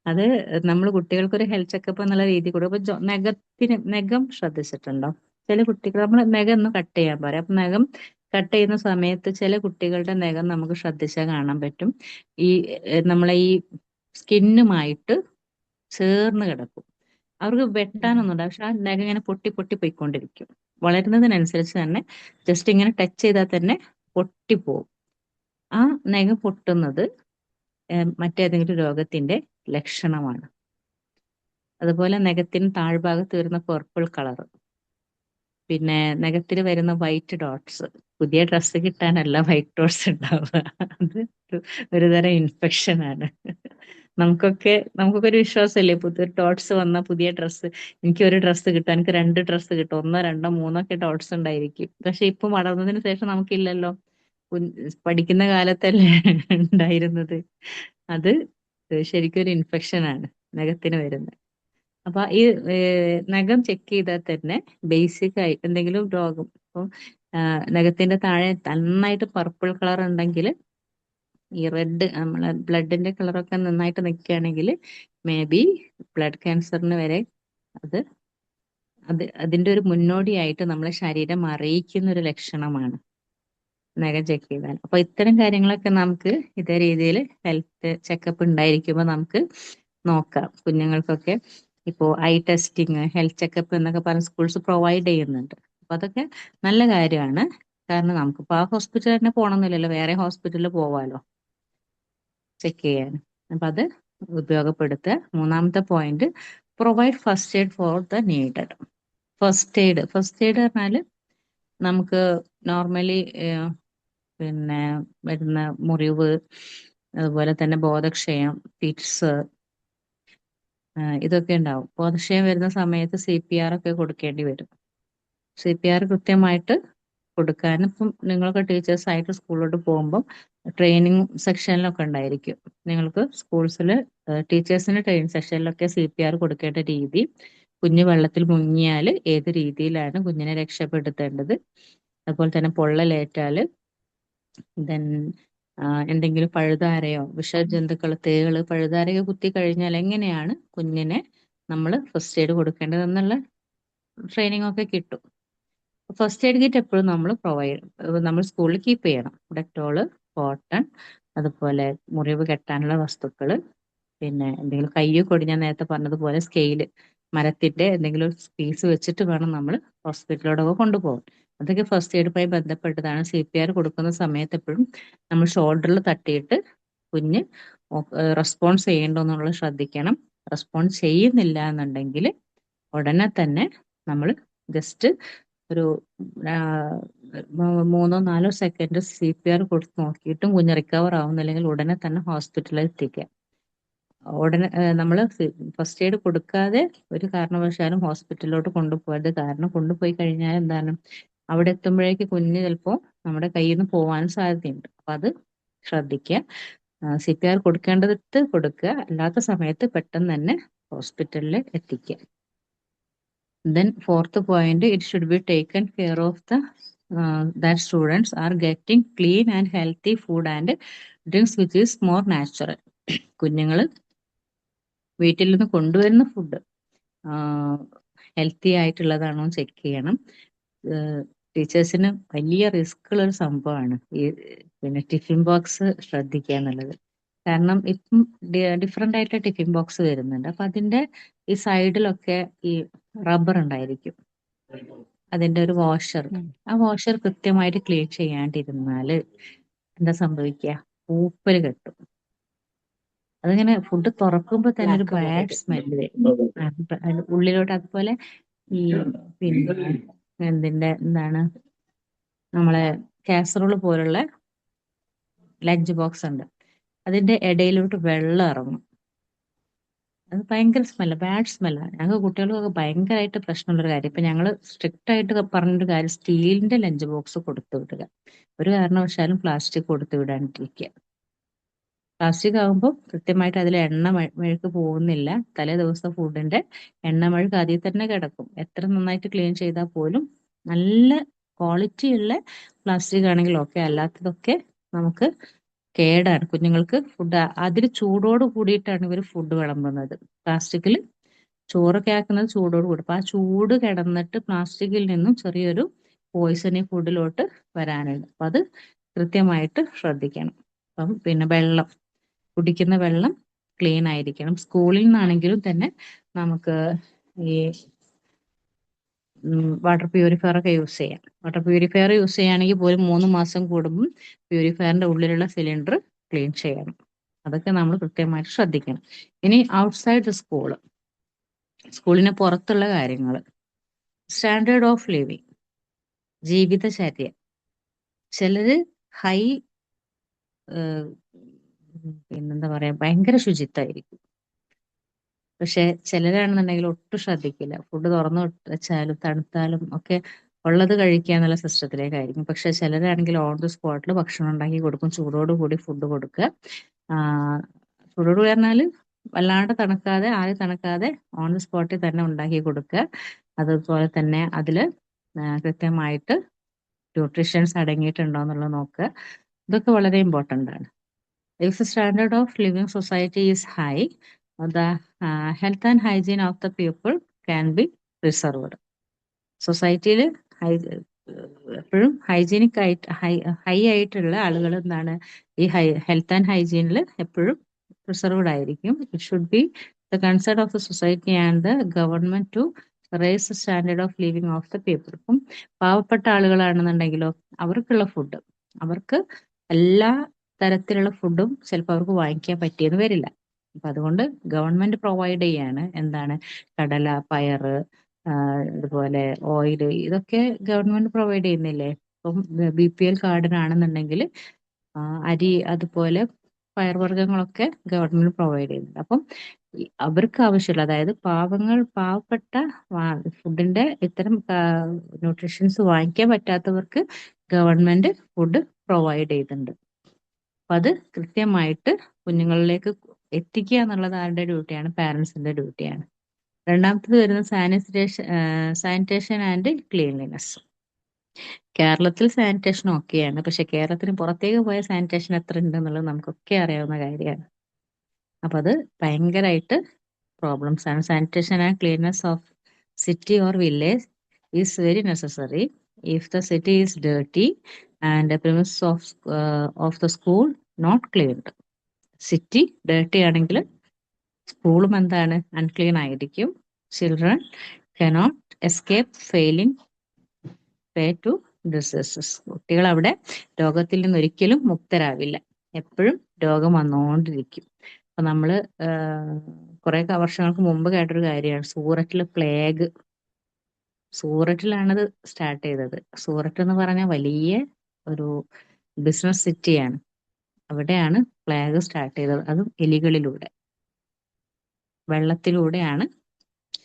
അത് നമ്മൾ കുട്ടികൾക്കൊരു ഹെൽത്ത് ചെക്കപ്പ് എന്നുള്ള രീതി കൂടെ. ഇപ്പൊ നഖം ശ്രദ്ധിച്ചിട്ടുണ്ടോ? ചില കുട്ടികൾ നമ്മൾ നഖം ഒന്ന് കട്ട് ചെയ്യാൻ പറയും. അപ്പൊ നഖം കട്ട് ചെയ്യുന്ന സമയത്ത് ചില കുട്ടികളുടെ നഖം നമുക്ക് ശ്രദ്ധിച്ചാൽ കാണാൻ പറ്റും. നമ്മളെ ഈ സ്കിന്നുമായിട്ട് ചേർന്ന് കിടക്കും. അവർക്ക് വെട്ടാനൊന്നും ഉണ്ടാവില്ല, പക്ഷെ ആ നഖം ഇങ്ങനെ പൊട്ടി പൊട്ടി പോയിക്കൊണ്ടിരിക്കും. വളരുന്നതിനനുസരിച്ച് തന്നെ ജസ്റ്റ് ഇങ്ങനെ ടച്ച് ചെയ്താൽ തന്നെ പൊട്ടിപ്പോവും. ആ നഖം പൊട്ടുന്നത് മറ്റേതെങ്കിലും രോഗത്തിന്റെ ലക്ഷണമാണ്. അതുപോലെ നഖത്തിന് താഴ്ഭാഗത്ത് വരുന്ന പർപ്പിൾ കളർ, പിന്നെ നഖത്തിൽ വരുന്ന വൈറ്റ് ഡോട്ട്സ്, പുതിയ ഡ്രസ്സ് കിട്ടാനല്ല വൈറ്റ് ഡോട്ട്സ് ഉണ്ടാവുക, അത് ഒരുതരം ഇൻഫെക്ഷൻ ആണ്. നമുക്കൊക്കെ ഒരു വിശ്വാസമല്ലേ, പുതിയ ഡോട്ട്സ് വന്ന പുതിയ ഡ്രസ്സ്, എനിക്ക് ഒരു ഡ്രസ്സ് കിട്ടും, എനിക്ക് 2 ഡ്രസ്സ് കിട്ടും, 1, 2, 3 ഒക്കെ ഡോട്ട്സ് ഉണ്ടായിരിക്കും. പക്ഷെ ഇപ്പൊ വളർന്നതിന് ശേഷം നമുക്കില്ലല്ലോ. പഠിക്കുന്ന കാലത്തല്ലേ ഉണ്ടായിരുന്നത്. അത് ശരിക്കും ഒരു ഇൻഫെക്ഷൻ ആണ് നഖത്തിന് വരുന്നത്. അപ്പൊ ഈ നഖം ചെക്ക് ചെയ്താൽ തന്നെ ബേസിക് ആയി എന്തെങ്കിലും രോഗം, ഇപ്പൊ നഖത്തിന്റെ താഴെ നന്നായിട്ട് പർപ്പിൾ കളർ ഉണ്ടെങ്കിൽ, ഈ റെഡ് നമ്മളെ ബ്ലഡിന്റെ കളറൊക്കെ നന്നായിട്ട് നിൽക്കുകയാണെങ്കിൽ മേ ബി ബ്ലഡ് ക്യാൻസറിന് വരെ അത് അതിന്റെ ഒരു മുന്നോടിയായിട്ട് നമ്മളെ ശരീരം അറിയിക്കുന്ന ഒരു ലക്ഷണമാണ് നഖം ചെക്ക് ചെയ്താൽ. അപ്പൊ ഇത്തരം കാര്യങ്ങളൊക്കെ നമുക്ക് ഇതേ രീതിയിൽ ഹെൽത്ത് ചെക്കപ്പ് ഉണ്ടായിരിക്കുമ്പോൾ നമുക്ക് നോക്കാം. കുഞ്ഞുങ്ങൾക്കൊക്കെ ഇപ്പോൾ ഐ ടെസ്റ്റിങ്, ഹെൽത്ത് ചെക്കപ്പ് എന്നൊക്കെ പറഞ്ഞ് സ്കൂൾസ് പ്രൊവൈഡ് ചെയ്യുന്നുണ്ട്. അപ്പൊ അതൊക്കെ നല്ല കാര്യമാണ്. കാരണം നമുക്കിപ്പോൾ ആ ഹോസ്പിറ്റലിൽ തന്നെ പോകണമെന്നില്ലല്ലോ, വേറെ ഹോസ്പിറ്റലിൽ പോവാലോ ചെക്ക് ചെയ്യാൻ. അപ്പൊ അത് ഉപയോഗപ്പെടുത്തുക. 3-ാമത്തെ point, provide first aid for the needed. First aid പറഞ്ഞാൽ നമുക്ക് നോർമലി പിന്നെ വരുന്ന മുറിവ്, അതുപോലെ തന്നെ ബോധക്ഷയം, ഫിറ്റ്സ്, ഇതൊക്കെ ഉണ്ടാവും. ബോധക്ഷയം വരുന്ന സമയത്ത് CPR ഒക്കെ കൊടുക്കേണ്ടി വരും. CPR കൃത്യമായിട്ട് കൊടുക്കാൻ ഇപ്പം നിങ്ങൾക്ക് ടീച്ചേഴ്സ് ആയിട്ട് സ്കൂളിലോട്ട് പോകുമ്പോൾ ട്രെയിനിങ് സെക്ഷനിലൊക്കെ ഉണ്ടായിരിക്കും. നിങ്ങൾക്ക് സ്കൂൾസിൽ ടീച്ചേഴ്സിന്റെ ട്രെയിനിങ് സെക്ഷനിലൊക്കെ CPR കൊടുക്കേണ്ട രീതി, കുഞ്ഞ് വെള്ളത്തിൽ മുങ്ങിയാൽ ഏത് രീതിയിലാണ് കുഞ്ഞിനെ രക്ഷപ്പെടുത്തേണ്ടത്, അതുപോലെ തന്നെ പൊള്ളലേറ്റാൽ ദെൻ എന്തെങ്കിലും പഴുതാരയോ വിഷജന്തുക്കൾ, തേള്, പഴുതാരയോ കുത്തി കഴിഞ്ഞാൽ എങ്ങനെയാണ് കുഞ്ഞിനെ നമ്മൾ ഫസ്റ്റ് എയ്ഡ് കൊടുക്കേണ്ടത് എന്നുള്ള ട്രെയിനിങ് ഒക്കെ കിട്ടും. ഫസ്റ്റ് എയ്ഡ് കിറ്റ് എപ്പോഴും നമ്മൾ സ്കൂളിൽ കീപ്പ് ചെയ്യണം. ഡെറ്റോള്, കോട്ടൺ, അതുപോലെ മുറിവ് കെട്ടാനുള്ള വസ്തുക്കൾ, പിന്നെ എന്തെങ്കിലും കയ്യോ കൊടി, ഞാൻ നേരത്തെ പറഞ്ഞതുപോലെ സ്കെയില്, മരത്തിന്റെ എന്തെങ്കിലും പീസ് വെച്ചിട്ട് വേണം നമ്മൾ ഹോസ്പിറ്റലിലോടൊക്കെ കൊണ്ടുപോകാൻ. അതൊക്കെ ഫസ്റ്റ് എയ്ഡുമായി ബന്ധപ്പെട്ടതാണ്. CPR കൊടുക്കുന്ന സമയത്ത് എപ്പോഴും നമ്മൾ ഷോൾഡറിൽ തട്ടിയിട്ട് കുഞ്ഞ് റെസ്പോൺസ് ചെയ്യണ്ടോ എന്നുള്ളത് ശ്രദ്ധിക്കണം. റെസ്പോൺസ് ചെയ്യുന്നില്ല എന്നുണ്ടെങ്കിൽ ഉടനെ തന്നെ നമ്മൾ ജസ്റ്റ് ഒരു 3-4 സെക്കൻഡ് CPR കൊടുത്ത് നോക്കിയിട്ടും കുഞ്ഞ് റിക്കവർ ആവുന്നില്ലെങ്കിൽ ഉടനെ തന്നെ ഹോസ്പിറ്റലിൽ എത്തിക്കുക. ഉടനെ നമ്മൾ ഫസ്റ്റ് എയ്ഡ് കൊടുക്കാതെ ഒരു കാരണവശാലും ഹോസ്പിറ്റലിലോട്ട് കൊണ്ടുപോകരുത്. കാരണം കൊണ്ടുപോയി കഴിഞ്ഞാൽ എന്താണ്, അവിടെ എത്തുമ്പോഴേക്ക് കുഞ്ഞ് ചിലപ്പോൾ നമ്മുടെ കയ്യിൽ നിന്ന് പോകാനും സാധ്യതയുണ്ട്. അപ്പൊ അത് ശ്രദ്ധിക്കുക. CPR കൊടുക്കേണ്ടത് കൊടുക്കുക, അല്ലാത്ത സമയത്ത് പെട്ടെന്ന് തന്നെ ഹോസ്പിറ്റലിൽ എത്തിക്കുക. Then 4th point, it should be taken care of that students are getting clean and healthy food and drinks which is more natural. കുഞ്ഞുങ്ങൾ വീട്ടിൽ നിന്ന് കൊണ്ടുവരുന്ന ഫുഡ് ഹെൽത്തി ആയിട്ടുള്ളതാണോ ചെക്ക് ചെയ്യണം. ടീച്ചേഴ്സിന് വലിയ റിസ്ക് ഉള്ള ഒരു സംഭവമാണ് ഈ പിന്നെ ടിഫിൻ ബോക്സ് ശ്രദ്ധിക്കുക എന്നുള്ളത്. കാരണം ഇപ്പം ഡിഫറെന്റ് ആയിട്ടുള്ള ടിഫിൻ ബോക്സ് വരുന്നുണ്ട്. അപ്പൊ അതിന്റെ ഈ സൈഡിലൊക്കെ ഈ റബ്ബർ ഉണ്ടായിരിക്കും, അതിന്റെ ഒരു വാഷർ. ആ വാഷർ കൃത്യമായിട്ട് ക്ലീൻ ചെയ്യാണ്ടിരുന്നാല് എന്താ സംഭവിക്കുക, പൂപ്പല് കെട്ടും. അതിങ്ങനെ ഫുഡ് തുറക്കുമ്പോ തന്നെ ഒരു ബാഡ് സ്മെല്ല് വരും ഉള്ളിലോട്ട്. അതുപോലെ ഈ പിന്നെ എന്താണ് നമ്മളെ കാസറോള് പോലുള്ള ലഞ്ച് ബോക്സ് ഉണ്ട്, അതിന്റെ ഇടയിലോട്ട് വെള്ളം ഇറങ്ങും. അത് ഭയങ്കര സ്മെല്ല്, ബാഡ് സ്മെല്ലാണ്. ഞങ്ങൾക്ക് കുട്ടികൾക്കൊക്കെ ഭയങ്കരമായിട്ട് പ്രശ്നമുള്ളൊരു കാര്യം. ഇപ്പൊ ഞങ്ങൾ സ്ട്രിക്റ്റ് ആയിട്ട് പറഞ്ഞൊരു കാര്യം, സ്റ്റീലിന്റെ ലഞ്ച് ബോക്സ് കൊടുത്തു വിടുക. ഒരു കാരണവശാലും പ്ലാസ്റ്റിക് കൊടുത്തു വിടാണ്ടിരിക്കുക. പ്ലാസ്റ്റിക് ആകുമ്പോൾ കൃത്യമായിട്ട് അതിൽ എണ്ണ മെഴുക്ക് പോകുന്നില്ല. തലേ ദിവസം ഫുഡിന്റെ എണ്ണ മെഴുക്ക് അതിൽ തന്നെ കിടക്കും. എത്ര നന്നായിട്ട് ക്ലീൻ ചെയ്താൽ പോലും നല്ല ക്വാളിറ്റി ഉള്ള പ്ലാസ്റ്റിക് ആണെങ്കിൽ ഓക്കെ, അല്ലാത്തതൊക്കെ നമുക്ക് കേടാണ്. കുഞ്ഞുങ്ങൾക്ക് ഫുഡ് അതിൽ ചൂടോട് കൂടിയിട്ടാണ് ഇവർ ഫുഡ് വിളമ്പുന്നത്. പ്ലാസ്റ്റിക്കിൽ ചോറൊക്കെ ആക്കുന്നത് ചൂടോട് കൂടി. അപ്പൊ ആ ചൂട് കിടന്നിട്ട് പ്ലാസ്റ്റിക്കിൽ നിന്നും ചെറിയൊരു പോയിസണി ഫുഡിലോട്ട് വരാനുണ്ട്. അപ്പൊ അത് കൃത്യമായിട്ട് ശ്രദ്ധിക്കണം. അപ്പം പിന്നെ കുടിക്കുന്ന വെള്ളം ക്ലീൻ ആയിരിക്കണം. സ്കൂളിൽ നിന്നാണെങ്കിലും തന്നെ നമുക്ക് ഈ വാട്ടർ പ്യൂരിഫയർ ഒക്കെ യൂസ് ചെയ്യാം. വാട്ടർ പ്യൂരിഫയർ യൂസ് ചെയ്യുകയാണെങ്കിൽ പോലും 3 മാസം കൂടുമ്പം പ്യൂരിഫയറിന്റെ ഉള്ളിലുള്ള സിലിണ്ടർ ക്ലീൻ ചെയ്യണം. അതൊക്കെ നമ്മൾ കൃത്യമായിട്ട് ശ്രദ്ധിക്കണം. ഇനി ഔട്ട്സൈഡ് സ്കൂളിന് പുറത്തുള്ള കാര്യങ്ങൾ, സ്റ്റാൻഡേർഡ് ഓഫ് ലിവിങ്, ജീവിതചര്യ. ചിലര് ഹൈ പിന്നെന്താ പറയാ, ഭയങ്കര ശുചിത്വമായിരിക്കും. പക്ഷെ ചിലരാണെന്നുണ്ടെങ്കിൽ ഒട്ടും ശ്രദ്ധിക്കില്ല. ഫുഡ് തുറന്നു വെച്ചാലും തണുത്താലും ഒക്കെ ഉള്ളത് കഴിക്കുക എന്നുള്ള സിസ്റ്റത്തിലേക്കായിരിക്കും. പക്ഷെ ചിലരാണെങ്കിൽ ഓൺ ദി സ്പോട്ടിൽ ഭക്ഷണം ഉണ്ടാക്കി കൊടുക്കും, ചൂടോടുകൂടി ഫുഡ് കൊടുക്കുക. ചൂടോട് പറഞ്ഞാൽ വല്ലാണ്ട് തണുക്കാതെ, ആദ്യം തണുക്കാതെ ഓൺ ദി സ്പോട്ടിൽ തന്നെ ഉണ്ടാക്കി കൊടുക്കുക. അതുപോലെ തന്നെ അതിൽ കൃത്യമായിട്ട് ന്യൂട്രീഷൻസ് അടങ്ങിയിട്ടുണ്ടോ എന്നുള്ളത് നോക്കുക. ഇതൊക്കെ വളരെ ഇമ്പോർട്ടൻ്റ് ആണ്. If the standard of living society is high, the health and hygiene of the people can be preserved. സൊസൈറ്റിയിൽ എപ്പോഴും ഹൈജീനിക് ആയിട്ട് ഹൈ ആയിട്ടുള്ള ആളുകൾ എന്താണ് ഈ ഹെൽത്ത് ആൻഡ് ഹൈജീനിൽ എപ്പോഴും പ്രിസർവ്ഡ് ആയിരിക്കും. It should be the concern of the society and the government to raise the standard of living of the people. ഇപ്പം പാവപ്പെട്ട ആളുകളാണെന്നുണ്ടെങ്കിലോ അവർക്കുള്ള ഫുഡ്, അവർക്ക് എല്ലാ തരത്തിലുള്ള ഫുഡും ചിലപ്പോൾ അവർക്ക് വാങ്ങിക്കാൻ പറ്റിയെന്ന് വരില്ല. അപ്പൊ അതുകൊണ്ട് ഗവൺമെന്റ് പ്രൊവൈഡ് ചെയ്യാണ് എന്താണ് കടല, പയറ്, അതുപോലെ ഓയില്, ഇതൊക്കെ ഗവൺമെന്റ് പ്രൊവൈഡ് ചെയ്യുന്നില്ലേ. ഇപ്പം BPL കാർഡിനാണെന്നുണ്ടെങ്കിൽ അരി അതുപോലെ പയർവർഗ്ഗങ്ങളൊക്കെ ഗവൺമെന്റ് പ്രൊവൈഡ് ചെയ്യുന്നുണ്ട്. അപ്പം അവർക്ക് ആവശ്യമുള്ള, അതായത് പാവപ്പെട്ട ഫുഡിന്റെ ഇത്തരം ന്യൂട്രീഷൻസ് വാങ്ങിക്കാൻ പറ്റാത്തവർക്ക് ഗവൺമെന്റ് ഫുഡ് പ്രൊവൈഡ് ചെയ്യുന്നുണ്ട്. അപ്പൊ അത് കൃത്യമായിട്ട് കുഞ്ഞുങ്ങളിലേക്ക് എത്തിക്കുക എന്നുള്ളത് ആരുടെ ഡ്യൂട്ടിയാണ്? പാരന്റ്സിന്റെ ഡ്യൂട്ടിയാണ്. രണ്ടാമത്തത് വരുന്നത് സാനിറ്റേഷൻ ആൻഡ് ക്ലീൻലിനെസ്. കേരളത്തിൽ സാനിറ്റേഷൻ ഓക്കെയാണ്, പക്ഷെ കേരളത്തിന് പുറത്തേക്ക് പോയ സാനിറ്റേഷൻ എത്ര ഉണ്ടെന്നുള്ളത് നമുക്കൊക്കെ അറിയാവുന്ന കാര്യമാണ്. അപ്പൊ അത് ഭയങ്കരമായിട്ട് പ്രോബ്ലംസ് ആണ്. Sanitation and cleanness of city or village is very necessary. If the city is dirty and the premises of the school not cleaned. City dirty ആണെങ്കിൽ സ്കൂളും എന്താണ് അൺക്ലീൻ ആയിരിക്കും. Children cannot escape falling prey to diseases. കുട്ടികൾ അവിടെ രോഗത്തിൽ നിന്ന് ഒരിക്കലും മുക്തരാവില്ല, എപ്പോഴും രോഗം വന്നുകൊണ്ടിരിക്കും. അപ്പൊ നമ്മള് കുറെ വർഷങ്ങൾക്ക് മുമ്പ് കേട്ടൊരു കാര്യമാണ് സൂററ്റിലെ പ്ലേഗ്. സൂററ്റിലാണത് സ്റ്റാർട്ട് ചെയ്തത്. സൂററ്റ് എന്ന് പറഞ്ഞാൽ വലിയ ഒരു ബിസിനസ് സിറ്റിയാണ്. അവിടെയാണ് പ്ലേഗ് സ്റ്റാർട്ട് ചെയ്തത്. അതും എലികളിലൂടെ, വെള്ളത്തിലൂടെയാണ്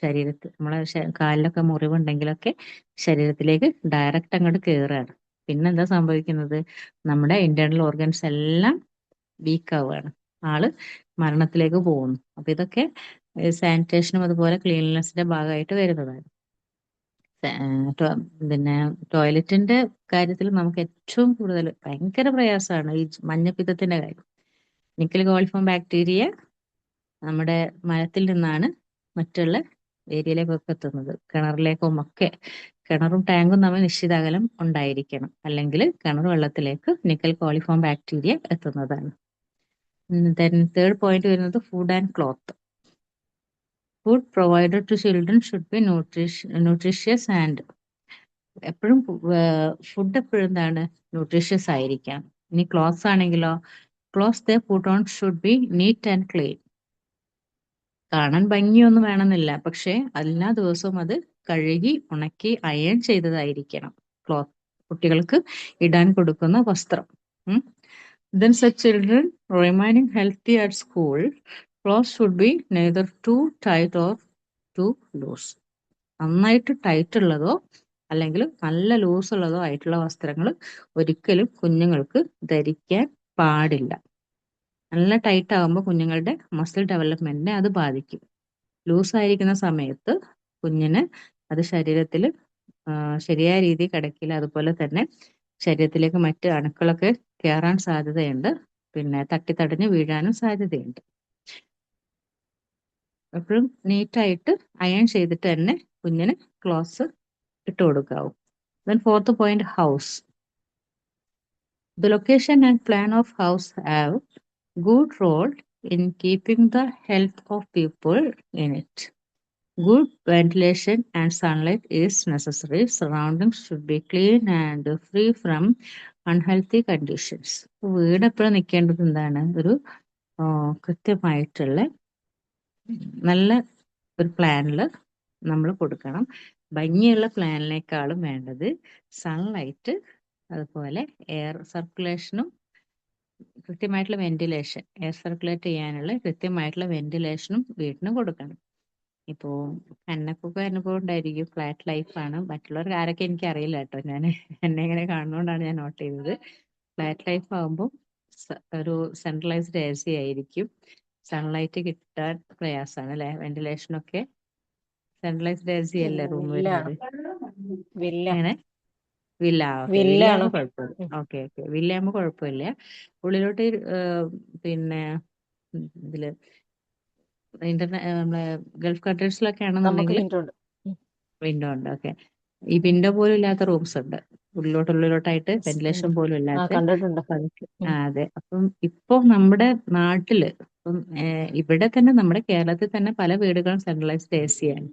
ശരീരത്തിൽ, നമ്മളെ കാലിലൊക്കെ മുറിവുണ്ടെങ്കിലൊക്കെ ശരീരത്തിലേക്ക് ഡയറക്റ്റ് അങ്ങോട്ട് കയറുകയാണ്. പിന്നെന്താ സംഭവിക്കുന്നത്? നമ്മുടെ ഇന്റേണൽ ഓർഗൻസ് എല്ലാം വീക്ക് ആവുകയാണ്, ആള് മരണത്തിലേക്ക് പോകുന്നു. അപ്പൊ ഇതൊക്കെ സാനിറ്റേഷനും അതുപോലെ ക്ലീൻലിനെസിന്റെ ഭാഗമായിട്ട് വരുന്നതാണ്. പിന്നെ ടോയ്ലറ്റിന്റെ കാര്യത്തിൽ നമുക്ക് ഏറ്റവും കൂടുതൽ ഭയങ്കര പ്രയാസമാണ് ഈ മഞ്ഞപ്പിത്തത്തിന്റെ കാര്യം. നിക്കൽ കോളിഫോം ബാക്ടീരിയ നമ്മുടെ മരത്തിൽ നിന്നാണ് മറ്റുള്ള ഏരിയയിലേക്കൊക്കെ എത്തുന്നത്, കിണറിലേക്കും ഒക്കെ. കിണറും ടാങ്കും തമ്മിൽ നിശ്ചിത അകലം ഉണ്ടായിരിക്കണം, അല്ലെങ്കിൽ കിണർ വെള്ളത്തിലേക്ക് നിക്കൽ കോളിഫോം ബാക്ടീരിയ എത്തുന്നതാണ്. തേർഡ് പോയിന്റ് വരുന്നത് food and cloth. Food provided to children should be nutritious and, എപ്പോഴും ഫുഡ് എപ്പോഴും എന്താണ് ന്യൂട്രീഷ്യസ് ആയിരിക്കാം. ഇനി ക്ലോത്ത്സ് ആണെങ്കിലോ, clothes they put on should be neat and clean. കാണാൻ ഭംഗിയൊന്നും വേണമെന്നില്ല, പക്ഷെ എല്ലാ ദിവസവും അത് കഴുകി ഉണക്കി അയൺ ചെയ്തതായിരിക്കണം ക്ലോത്ത്, കുട്ടികൾക്ക് ഇടാൻ കൊടുക്കുന്ന വസ്ത്രം. Then such children remaining healthy at school, clothes should be neither too tight or too loose. നന്നായിട്ട് ടൈറ്റ് ഉള്ളതോ അല്ലെങ്കിൽ നല്ല ലൂസ് ഉള്ളതോ ആയിട്ടുള്ള വസ്ത്രങ്ങൾ ഒരിക്കലും കുഞ്ഞുങ്ങൾക്ക് ധരിക്കാൻ പാടില്ല. നല്ല ടൈറ്റ് ആകുമ്പോൾ കുഞ്ഞുങ്ങളുടെ മസിൽ ഡെവലപ്മെന്റിനെ അത് ബാധിക്കും. ലൂസ് ആയിരിക്കുന്ന സമയത്ത് കുഞ്ഞിന് അത് ശരീരത്തിൽ ശരിയായ രീതിയിൽ കിടക്കില്ല. അതുപോലെ തന്നെ ശരീരത്തിലേക്ക് മറ്റ് അണുക്കളൊക്കെ കയറാൻ സാധ്യതയുണ്ട്, പിന്നെ തട്ടിത്തടഞ്ഞ് വീഴാനും സാധ്യതയുണ്ട്. എപ്പോഴും നീറ്റായിട്ട് അയൺ ചെയ്തിട്ട് തന്നെ കുഞ്ഞിന് ക്ലോത്ത്സ് ഇട്ട് കൊടുക്കാവും. Then fourth point, house. The location and plan of house have good role in keeping the health of people in it. Good ventilation and sunlight is necessary. Surroundings should be clean and free from unhealthy conditions. വീട് എപ്പോഴും നിൽക്കേണ്ടത് എന്താണ്? ഒരു കൃത്യമായിട്ടുള്ള നല്ല ഒരു പ്ലാനിൽ നമ്മൾ കൊടുക്കണം. ഭംഗിയുള്ള പ്ലാനിനേക്കാളും വേണ്ടത് സൺലൈറ്റ്, അതുപോലെ എയർ സർക്കുലേഷനും കൃത്യമായിട്ടുള്ള വെന്റിലേഷൻ, എയർ സർക്കുലേറ്റ് ചെയ്യാനുള്ള കൃത്യമായിട്ടുള്ള വെന്റിലേഷനും വീടിന് കൊടുക്കണം. ഇപ്പോൾ എന്നെക്കൊക്കെ അനുഭവം ഉണ്ടായിരിക്കും, ഫ്ലാറ്റ് ലൈഫാണ്. മറ്റുള്ളവർക്ക് ആരൊക്കെ എനിക്ക് അറിയില്ല കേട്ടോ, ഞാൻ എന്നെ ഇങ്ങനെ കാണുന്നതുകൊണ്ടാണ് ഞാൻ നോട്ട് ചെയ്തത്. ഫ്ലാറ്റ് ലൈഫ് ആകുമ്പോൾ ഒരു സെൻട്രലൈസ്ഡ് എ സി ആയിരിക്കും, സൺലൈറ്റ് കിട്ടാൻ പ്രയാസമാണ് അല്ലെ, വെന്റിലേഷനൊക്കെ. സെൻട്രലൈസ്ഡ് എ സി അല്ലേ റൂം വില്ലാണ്. വരുന്നത്? വില്ല എങ്ങനെ? Villa, okay, വില്ലാണ്. വില്ലയാകുമ്പോൾ കുഴപ്പമില്ല. ഓക്കെ ഓക്കെ, വില്ലയാകുമ്പോൾ കുഴപ്പമില്ല. ഉള്ളിലോട്ട് പിന്നെ ഇതില് നമ്മളെ ഗൾഫ് കൺട്രീസിലൊക്കെ നമുക്ക് ആണെന്നുണ്ടെങ്കിൽ വിൻഡോ ഉണ്ട്. വിൻഡോ ഉണ്ട്. ഓക്കെ, ഈ വിൻഡോ പോലും ഇല്ലാത്ത റൂംസ് ഉണ്ട്, ഉള്ളിലോട്ടായിട്ട് ഉണ്ട്. വെന്റിലേഷൻ പോലും ആ ഇല്ലാത്ത. കണ്ടിട്ടുണ്ട്. അപ്പൊ അതെ, അപ്പം ഇപ്പൊ നമ്മുടെ നാട്ടില്, ഇപ്പം ഇവിടെ തന്നെ നമ്മുടെ കേരളത്തിൽ തന്നെ പല വീടുകളും സെൻട്രലൈസ്ഡ് എ സി ആണ്.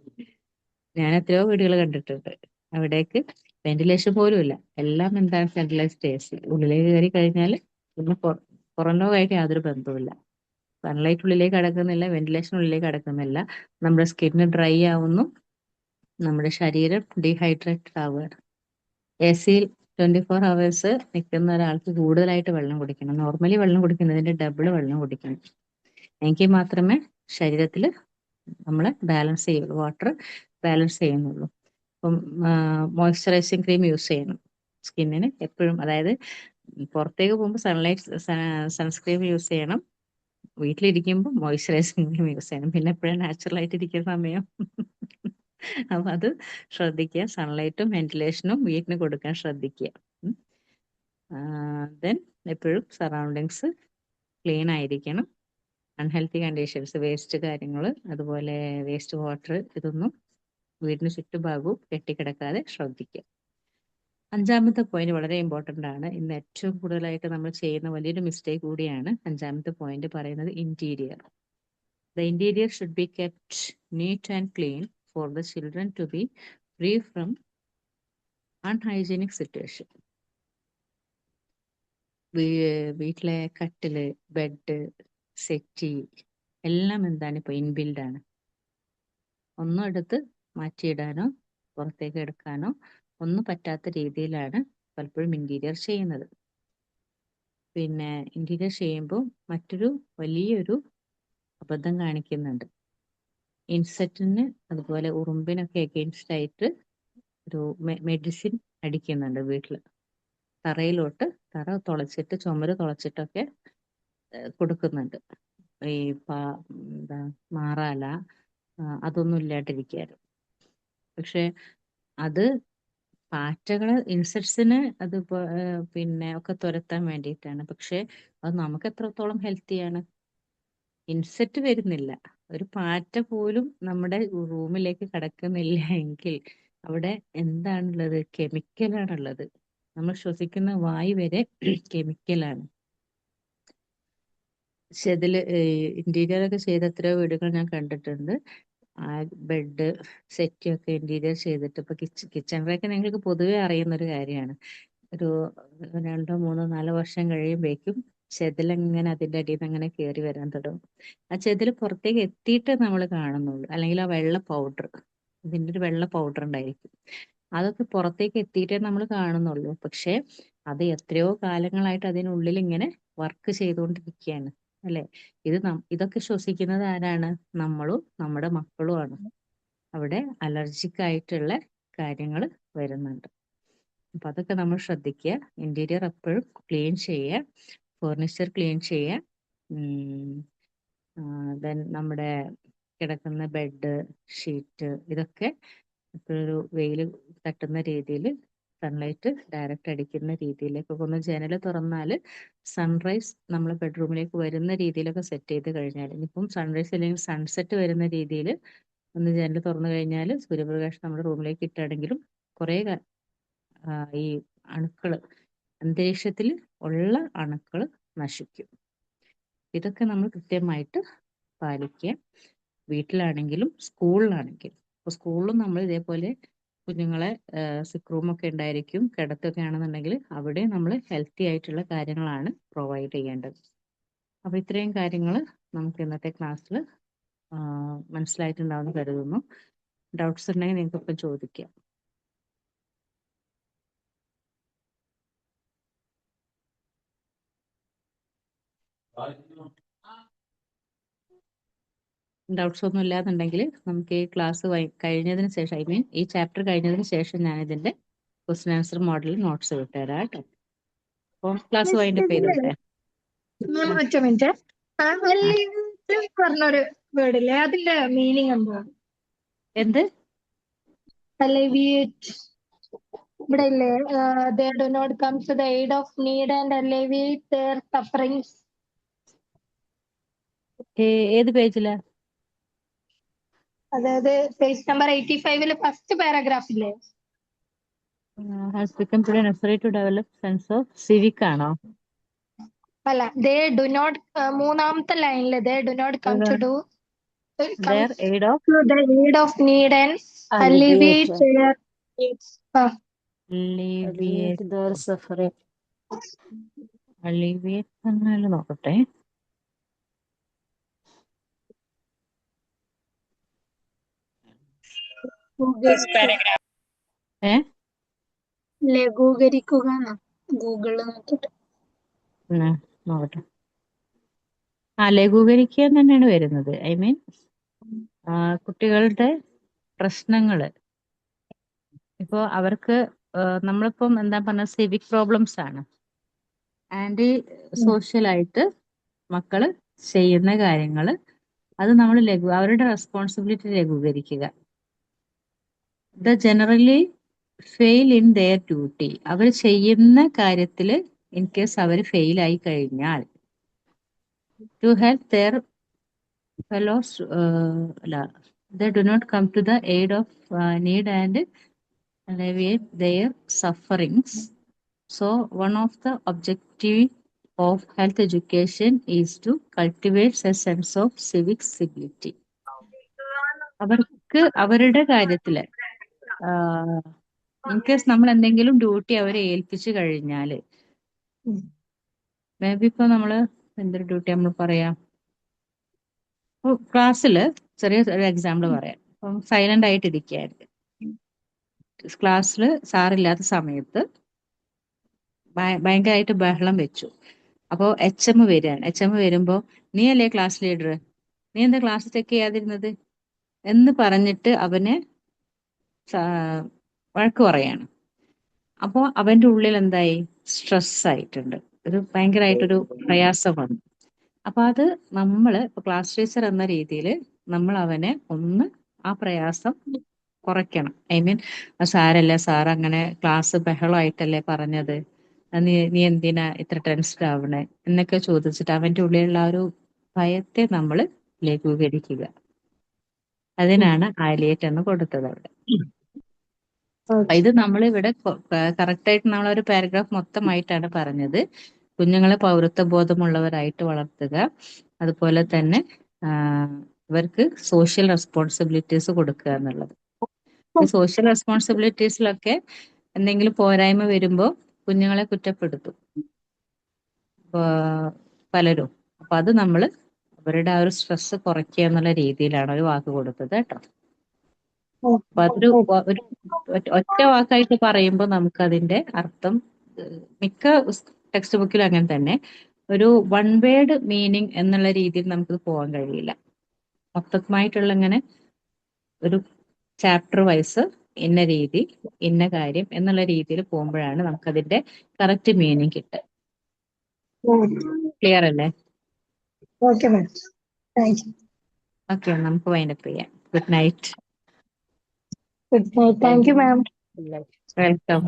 ഞാൻ എത്രയോ വീടുകൾ കണ്ടിട്ടുണ്ട്, അവിടേക്ക് വെന്റിലേഷൻ പോലും ഇല്ല. എല്ലാം എന്താണ്, സെൻട്രലൈസ്ഡ് എ സി. ഉള്ളിലേക്ക് കയറി കഴിഞ്ഞാൽ പിന്നെ പുറം ലോകമായിട്ട് യാതൊരു ബന്ധവുമില്ല. സൺലൈറ്റ് ഉള്ളിലേക്ക് കടക്കുന്നില്ല, വെന്റിലേഷൻ ഉള്ളിലേക്ക് കടക്കുന്നില്ല. നമ്മുടെ സ്കിന്ന് ഡ്രൈ ആവുന്നു, നമ്മുടെ ശരീരം ഡീഹൈഡ്രേറ്റഡ് ആവുകയാണ്. എ സിയിൽ 24 ഹവേഴ്സ് നിൽക്കുന്ന ഒരാൾക്ക് കൂടുതലായിട്ട് വെള്ളം കുടിക്കണം. നോർമലി വെള്ളം കുടിക്കുന്നതിന്റെ ഡബിൾ വെള്ളം കുടിക്കണം. എങ്കിൽ മാത്രമേ ശരീരത്തിൽ നമ്മൾ ബാലൻസ് ചെയ്യുള്ളൂ, വാട്ടർ ബാലൻസ് ചെയ്യുന്നുള്ളൂ. അപ്പം മോയ്സ്ചറൈസിങ് ക്രീം യൂസ് ചെയ്യണം സ്കിന്നിന് എപ്പോഴും. അതായത് പുറത്തേക്ക് പോകുമ്പോൾ സൺസ്ക്രീം യൂസ് ചെയ്യണം, വീട്ടിലിരിക്കുമ്പോൾ മോയ്സ്ചറൈസിങ് ക്രീം യൂസ് ചെയ്യണം. പിന്നെ എപ്പോഴും നാച്ചുറൽ ആയിട്ട് ഇരിക്കുന്ന സമയം അപ്പൊ അത് ശ്രദ്ധിക്കുക. സൺലൈറ്റും വെന്റിലേഷനും വീട്ടിന് കൊടുക്കാൻ ശ്രദ്ധിക്കുക. ദെൻ എപ്പോഴും സറൗണ്ടിങ്സ് ക്ലീൻ ആയിരിക്കണം. അൺഹെൽത്തി കണ്ടീഷൻസ്, വേസ്റ്റ് കാര്യങ്ങൾ, അതുപോലെ വേസ്റ്റ് വാട്ടർ, ഇതൊന്നും വീടിന് ചുറ്റുഭാഗവും കെട്ടിക്കിടക്കാതെ ശ്രദ്ധിക്കുക. 5ാമത്തെ പോയിന്റ് വളരെ ഇമ്പോർട്ടൻ്റ് ആണ്. ഇന്ന് ഏറ്റവും കൂടുതലായിട്ട് നമ്മൾ ചെയ്യുന്ന വലിയൊരു മിസ്റ്റേക്ക് കൂടിയാണ്. 5ാമത്തെ പോയിന്റ് പറയുന്നത് interior. The interior should be kept neat and clean for the children to be free from unhygienic situation. വീട്ടിലെ കട്ടില്, ബെഡ്, സെറ്റി എല്ലാം എന്താണ്, ഇപ്പോൾ ഇൻബിൽഡ് ആണ്. ഒന്നും എടുത്ത് മാറ്റിയിടാനോ പുറത്തേക്ക് എടുക്കാനോ ഒന്നും പറ്റാത്ത രീതിയിലാണ് പലപ്പോഴും ഇന്റീരിയർ ചെയ്യുന്നത്. പിന്നെ ഇന്റീരിയർ ചെയ്യുമ്പോൾ മറ്റൊരു വലിയൊരു അബദ്ധം കാണിക്കുന്നുണ്ട്. ഇൻസെക്റ്റിന് അതുപോലെ ഉറുമ്പിനൊക്കെ എഗെയിൻസ്റ്റ് ആയിട്ട് ഒരു മെഡിസിൻ അടിക്കുന്നുണ്ട് വീട്ടിൽ. തറയിലോട്ട്, തറ തുളച്ചിട്ട്, ചുമര് തുളച്ചിട്ടൊക്കെ കൊടുക്കുന്നുണ്ട്. ഈ എന്താ മാറാല, അതൊന്നും ഇല്ലാണ്ടിരിക്കാൻ. പക്ഷെ അത് പാറ്റകള്, ഇൻസെക്ട്സിന് അത് പിന്നെ ഒക്കെ തുരത്താൻ വേണ്ടിയിട്ടാണ്. പക്ഷെ അത് നമുക്ക് എത്രത്തോളം ഹെൽത്തിയാണ്? ഇൻസെക്ട് വരുന്നില്ല, ഒരു പാറ്റ പോലും നമ്മുടെ റൂമിലേക്ക് കടക്കുന്നില്ല എങ്കിൽ അവിടെ എന്താണുള്ളത്? കെമിക്കലാണുള്ളത്. നമ്മൾ ശ്വസിക്കുന്ന വായു വരെ കെമിക്കലാണ്. ഇതില് ഇന്റീരിയർ ഒക്കെ ചെയ്ത എത്രയോ വീടുകൾ ഞാൻ കണ്ടിട്ടുണ്ട്. ആ ബെഡ് സെറ്റ് ഒക്കെ ഇന്റീരിയർ ചെയ്തിട്ട്, ഇപ്പൊ കിച്ചൺ റേക്ക് നിങ്ങൾക്ക് പൊതുവെ അറിയുന്ന ഒരു കാര്യമാണ്. ഒരു 2, 3, 4 വർഷം കഴിയുമ്പോഴേക്കും ചെതിലങ്ങനെ അതിന്റെ അടിയിൽ നിന്ന് അങ്ങനെ കയറി വരാൻ തുടങ്ങും. ആ ചെതിൽ പുറത്തേക്ക് എത്തിയിട്ട് നമ്മൾ കാണുന്നുള്ളൂ. അല്ലെങ്കിൽ ആ വെള്ള പൗഡർ, ഇതിന്റെ ഒരു വെള്ള പൗഡർ ഉണ്ടായിരിക്കും, അതൊക്കെ പുറത്തേക്ക് എത്തിയിട്ടേ നമ്മൾ കാണുന്നുള്ളൂ. പക്ഷെ അത് എത്രയോ കാലങ്ങളായിട്ട് അതിനുള്ളിൽ ഇങ്ങനെ വർക്ക് ചെയ്തുകൊണ്ടിരിക്കുകയാണ് അല്ലെ. ഇതൊക്കെ ശ്വസിക്കുന്നത് ആരാണ്? നമ്മളും നമ്മുടെ മക്കളുമാണ്. അവിടെ അലർജിക് ആയിട്ടുള്ള കാര്യങ്ങൾ വരുന്നുണ്ട്. അപ്പൊ അതൊക്കെ നമ്മൾ ശ്രദ്ധിക്കുക. ഇന്റീരിയർ എപ്പോഴും ക്ലീൻ ചെയ്യുക, ഫർണിച്ചർ ക്ലീൻ ചെയ്യുക. ദെൻ നമ്മുടെ കിടക്കുന്ന ബെഡ്, ഷീറ്റ്, ഇതൊക്കെ എപ്പോഴൊരു വെയിൽ തട്ടുന്ന രീതിയിൽ, സൺലൈറ്റ് ഡയറക്റ്റ് അടിക്കുന്ന രീതിയിലേക്കൊക്കെ ഒന്ന് ജനൽ തുറന്നാൽ സൺറൈസ് നമ്മളെ ബെഡ്റൂമിലേക്ക് വരുന്ന രീതിയിലൊക്കെ സെറ്റ് ചെയ്ത് കഴിഞ്ഞാൽ, ഇനിയിപ്പം സൺറൈസ് അല്ലെങ്കിൽ സൺസെറ്റ് വരുന്ന രീതിയിൽ ഒന്ന് ജനൽ തുറന്നു കഴിഞ്ഞാൽ സൂര്യപ്രകാശം നമ്മുടെ റൂമിലേക്ക് ഇട്ടാണെങ്കിലും കുറെ ഈ അണുക്കള്, അന്തരീക്ഷത്തിൽ ഉള്ള അണുക്കൾ നശിക്കും. ഇതൊക്കെ നമ്മൾ കൃത്യമായിട്ട് പാലിക്കുക. വീട്ടിലാണെങ്കിലും സ്കൂളിലാണെങ്കിലും. അപ്പോൾ സ്കൂളിലും നമ്മൾ ഇതേപോലെ കുഞ്ഞുങ്ങളെ സിക്ക് റൂമൊക്കെ ഉണ്ടായിരിക്കും, കിടത്തൊക്കെ ആണെന്നുണ്ടെങ്കിൽ അവിടെ നമ്മൾ ഹെൽത്തി ആയിട്ടുള്ള കാര്യങ്ങളാണ് പ്രൊവൈഡ് ചെയ്യേണ്ടത്. അപ്പോൾ ഇത്രയും കാര്യങ്ങൾ നമുക്ക് ഇന്നത്തെ ക്ലാസ്സിൽ മനസ്സിലായിട്ടുണ്ടാവുമെന്ന് കരുതുന്നു. ഡൗട്ട്സ് ഉണ്ടെങ്കിൽ നിങ്ങൾക്ക് ഇപ്പം ചോദിക്കാം. ഡൗട്ട്സ് ഒന്നും ഇല്ലാന്നുണ്ടെങ്കിൽ നമുക്ക് ഈ ക്ലാസ് കഴിഞ്ഞതിന് ശേഷം, ഐ മീൻ ഈ ചാപ്റ്റർ കഴിഞ്ഞതിന് ശേഷം ഞാൻ ഇതിന്റെ ക്വസ്റ്റ്യൻ ആൻസർ മോഡൽ നോട്ട്സ് വിട്ടുതരാം കേട്ടോ. അപ്പോൾ ക്ലാസ് മിസ് വൈൻഡപ്പ് ഇതില് ചെയ്തോട്ടെ. ഒറ്റ മിനിറ്റ്. പറഞ്ഞൊരു വേർഡില്ലേ, അതിന്റെ മീനിങ് എന്താ? എന്ത്? അലേവിയേറ്റ്. ഇവിടെ ഇല്ലേ, they do not come to the aid of need and alleviate their sufferings. ഏത് പേജിലാ? അതായത് പേജ് നമ്പർ 85 ഫസ്റ്റ് പാരഗ്രാഫ് ഇല്ലേ? Has become today necessary to develop sense of civic ആണോ? അല്ല, they do not, മൂന്നാമത്തെ ലൈനില് they do not come to do Their comes aid of to the aid of need and alleviate Alleviate their alleviate their suffering. alleviate എന്നാലും നോക്കട്ടെ. ലഘൂകരിക്കുക ഗൂഗിളിൽ നോക്കിട്ട് നോക്കട്ടെ. ലഘൂകരിക്കുക എന്ന് തന്നെയാണ് വരുന്നത്. ഐ മീൻ കുട്ടികളുടെ പ്രശ്നങ്ങള് ഇപ്പോ അവർക്ക് നമ്മളിപ്പം എന്താ പറഞ്ഞ സിവിക് പ്രോബ്ലംസ് ആണ്. ആൻറ്റി സോഷ്യലായിട്ട് മക്കള് ചെയ്യുന്ന കാര്യങ്ങള് അത് നമ്മൾ അവരുടെ റെസ്പോൺസിബിലിറ്റി ലഘൂകരിക്കുക. The generally fail in their duty. അവർ ചെയ്യുന്ന കാര്യത്തിൽ ഇൻ കേസ് അവർ ഫെയിൽ ആയി കഴിഞ്ഞാൽ to help their fellows they do not come to the aid of need and alleviate their sufferings. So one of the objective of health education is to cultivate a sense of civic civility. അവർക്ക് അവരുടെ കാര്യത്തില് ഇൻ കേസ് നമ്മൾ എന്തെങ്കിലും ഡ്യൂട്ടി അവരെ ഏൽപ്പിച്ചു കഴിഞ്ഞാല്, മേ ബി ഇപ്പൊ നമ്മള് എന്തൊരു ഡ്യൂട്ടി നമ്മൾ പറയാം, ക്ലാസ്സില് ചെറിയ ഒരു എക്സാമ്പിൾ പറയാം. ഇപ്പം സൈലന്റ് ആയിട്ട് ഇരിക്കുകയായിരുന്നു ക്ലാസ്സിൽ, സാറില്ലാത്ത സമയത്ത് ഭയങ്കരമായിട്ട് ബഹളം വെച്ചു. അപ്പോൾ HM വരികയാണ്. HM വരുമ്പോൾ നീ അല്ലേ ക്ലാസ് ലീഡർ, നീ എന്താ ക്ലാസ് ചെക്ക് ചെയ്യാതിരുന്നത് എന്ന് പറഞ്ഞിട്ട് അവനെ വഴക്ക് പറയാണ്. അപ്പോൾ അവന്റെ ഉള്ളിൽ എന്തായി, സ്ട്രെസ് ആയിട്ടുണ്ട്, ഒരു ഭയങ്കരമായിട്ടൊരു പ്രയാസം വന്നു. അപ്പൊ അത് നമ്മള് ഇപ്പൊ ക്ലാസ് ടീച്ചർ എന്ന രീതിയിൽ നമ്മൾ അവനെ ഒന്ന് ആ പ്രയാസം കുറയ്ക്കണം. ഐ മീൻ സാരല്ല, സാർ അങ്ങനെ ക്ലാസ് ബഹളമായിട്ടല്ലേ പറഞ്ഞത്, നീ എന്തിനാ ഇത്ര ടെൻസ്ഡ് ആവണേ എന്നൊക്കെ ചോദിച്ചിട്ട് അവന്റെ ഉള്ളിലുള്ള ആ ഒരു ഭയത്തെ നമ്മൾ ലഘൂകരിക്കുക. അതിനാണ് ആലിയേറ്റ് എന്ന് കൊടുത്തത് അവിടെ. ഇത് നമ്മളിവിടെ കറക്റ്റായിട്ട് നമ്മളൊരു പാരഗ്രാഫ് മൊത്തമായിട്ടാണ് പറഞ്ഞത്. കുഞ്ഞുങ്ങളെ പൗരത്വ ബോധമുള്ളവരായിട്ട് വളർത്തുക, അതുപോലെ തന്നെ ഇവർക്ക് സോഷ്യൽ റെസ്പോൺസിബിലിറ്റീസ് കൊടുക്കുക എന്നുള്ളത്. ഈ സോഷ്യൽ റെസ്പോൺസിബിലിറ്റീസിലൊക്കെ എന്തെങ്കിലും പോരായ്മ വരുമ്പോൾ കുഞ്ഞുങ്ങളെ കുറ്റപ്പെടുത്തും പലരും. അപ്പൊ അത് നമ്മൾ അവരുടെ ആ ഒരു സ്ട്രെസ് കുറയ്ക്കുക എന്നുള്ള രീതിയിലാണ് ഒരു വാക്ക് കൊടുത്തത് കേട്ടോ. അപ്പൊ അതൊരു ഒറ്റ വാക്കായിട്ട് പറയുമ്പോൾ നമുക്കതിന്റെ അർത്ഥം മിക്ക ടെക്സ്റ്റ് ബുക്കിലും അങ്ങനെ തന്നെ ഒരു വൺ വേർഡ് മീനിങ് എന്നുള്ള രീതിയിൽ നമുക്കിത് പോകാൻ കഴിയില്ല. മൊത്തമായിട്ടുള്ള ഇങ്ങനെ ഒരു ചാപ്റ്റർ വൈസ് ഇന്ന രീതി ഇന്ന കാര്യം എന്നുള്ള രീതിയിൽ പോകുമ്പോഴാണ് നമുക്കതിന്റെ കറക്റ്റ് മീനിങ് കിട്ടുക. ക്ലിയർ അല്ലേ? ഓക്കെ, നമുക്ക് വൈൻഡപ്പ് ചെയ്യാം. Good night. Good night. Thank you, ma'am. Welcome.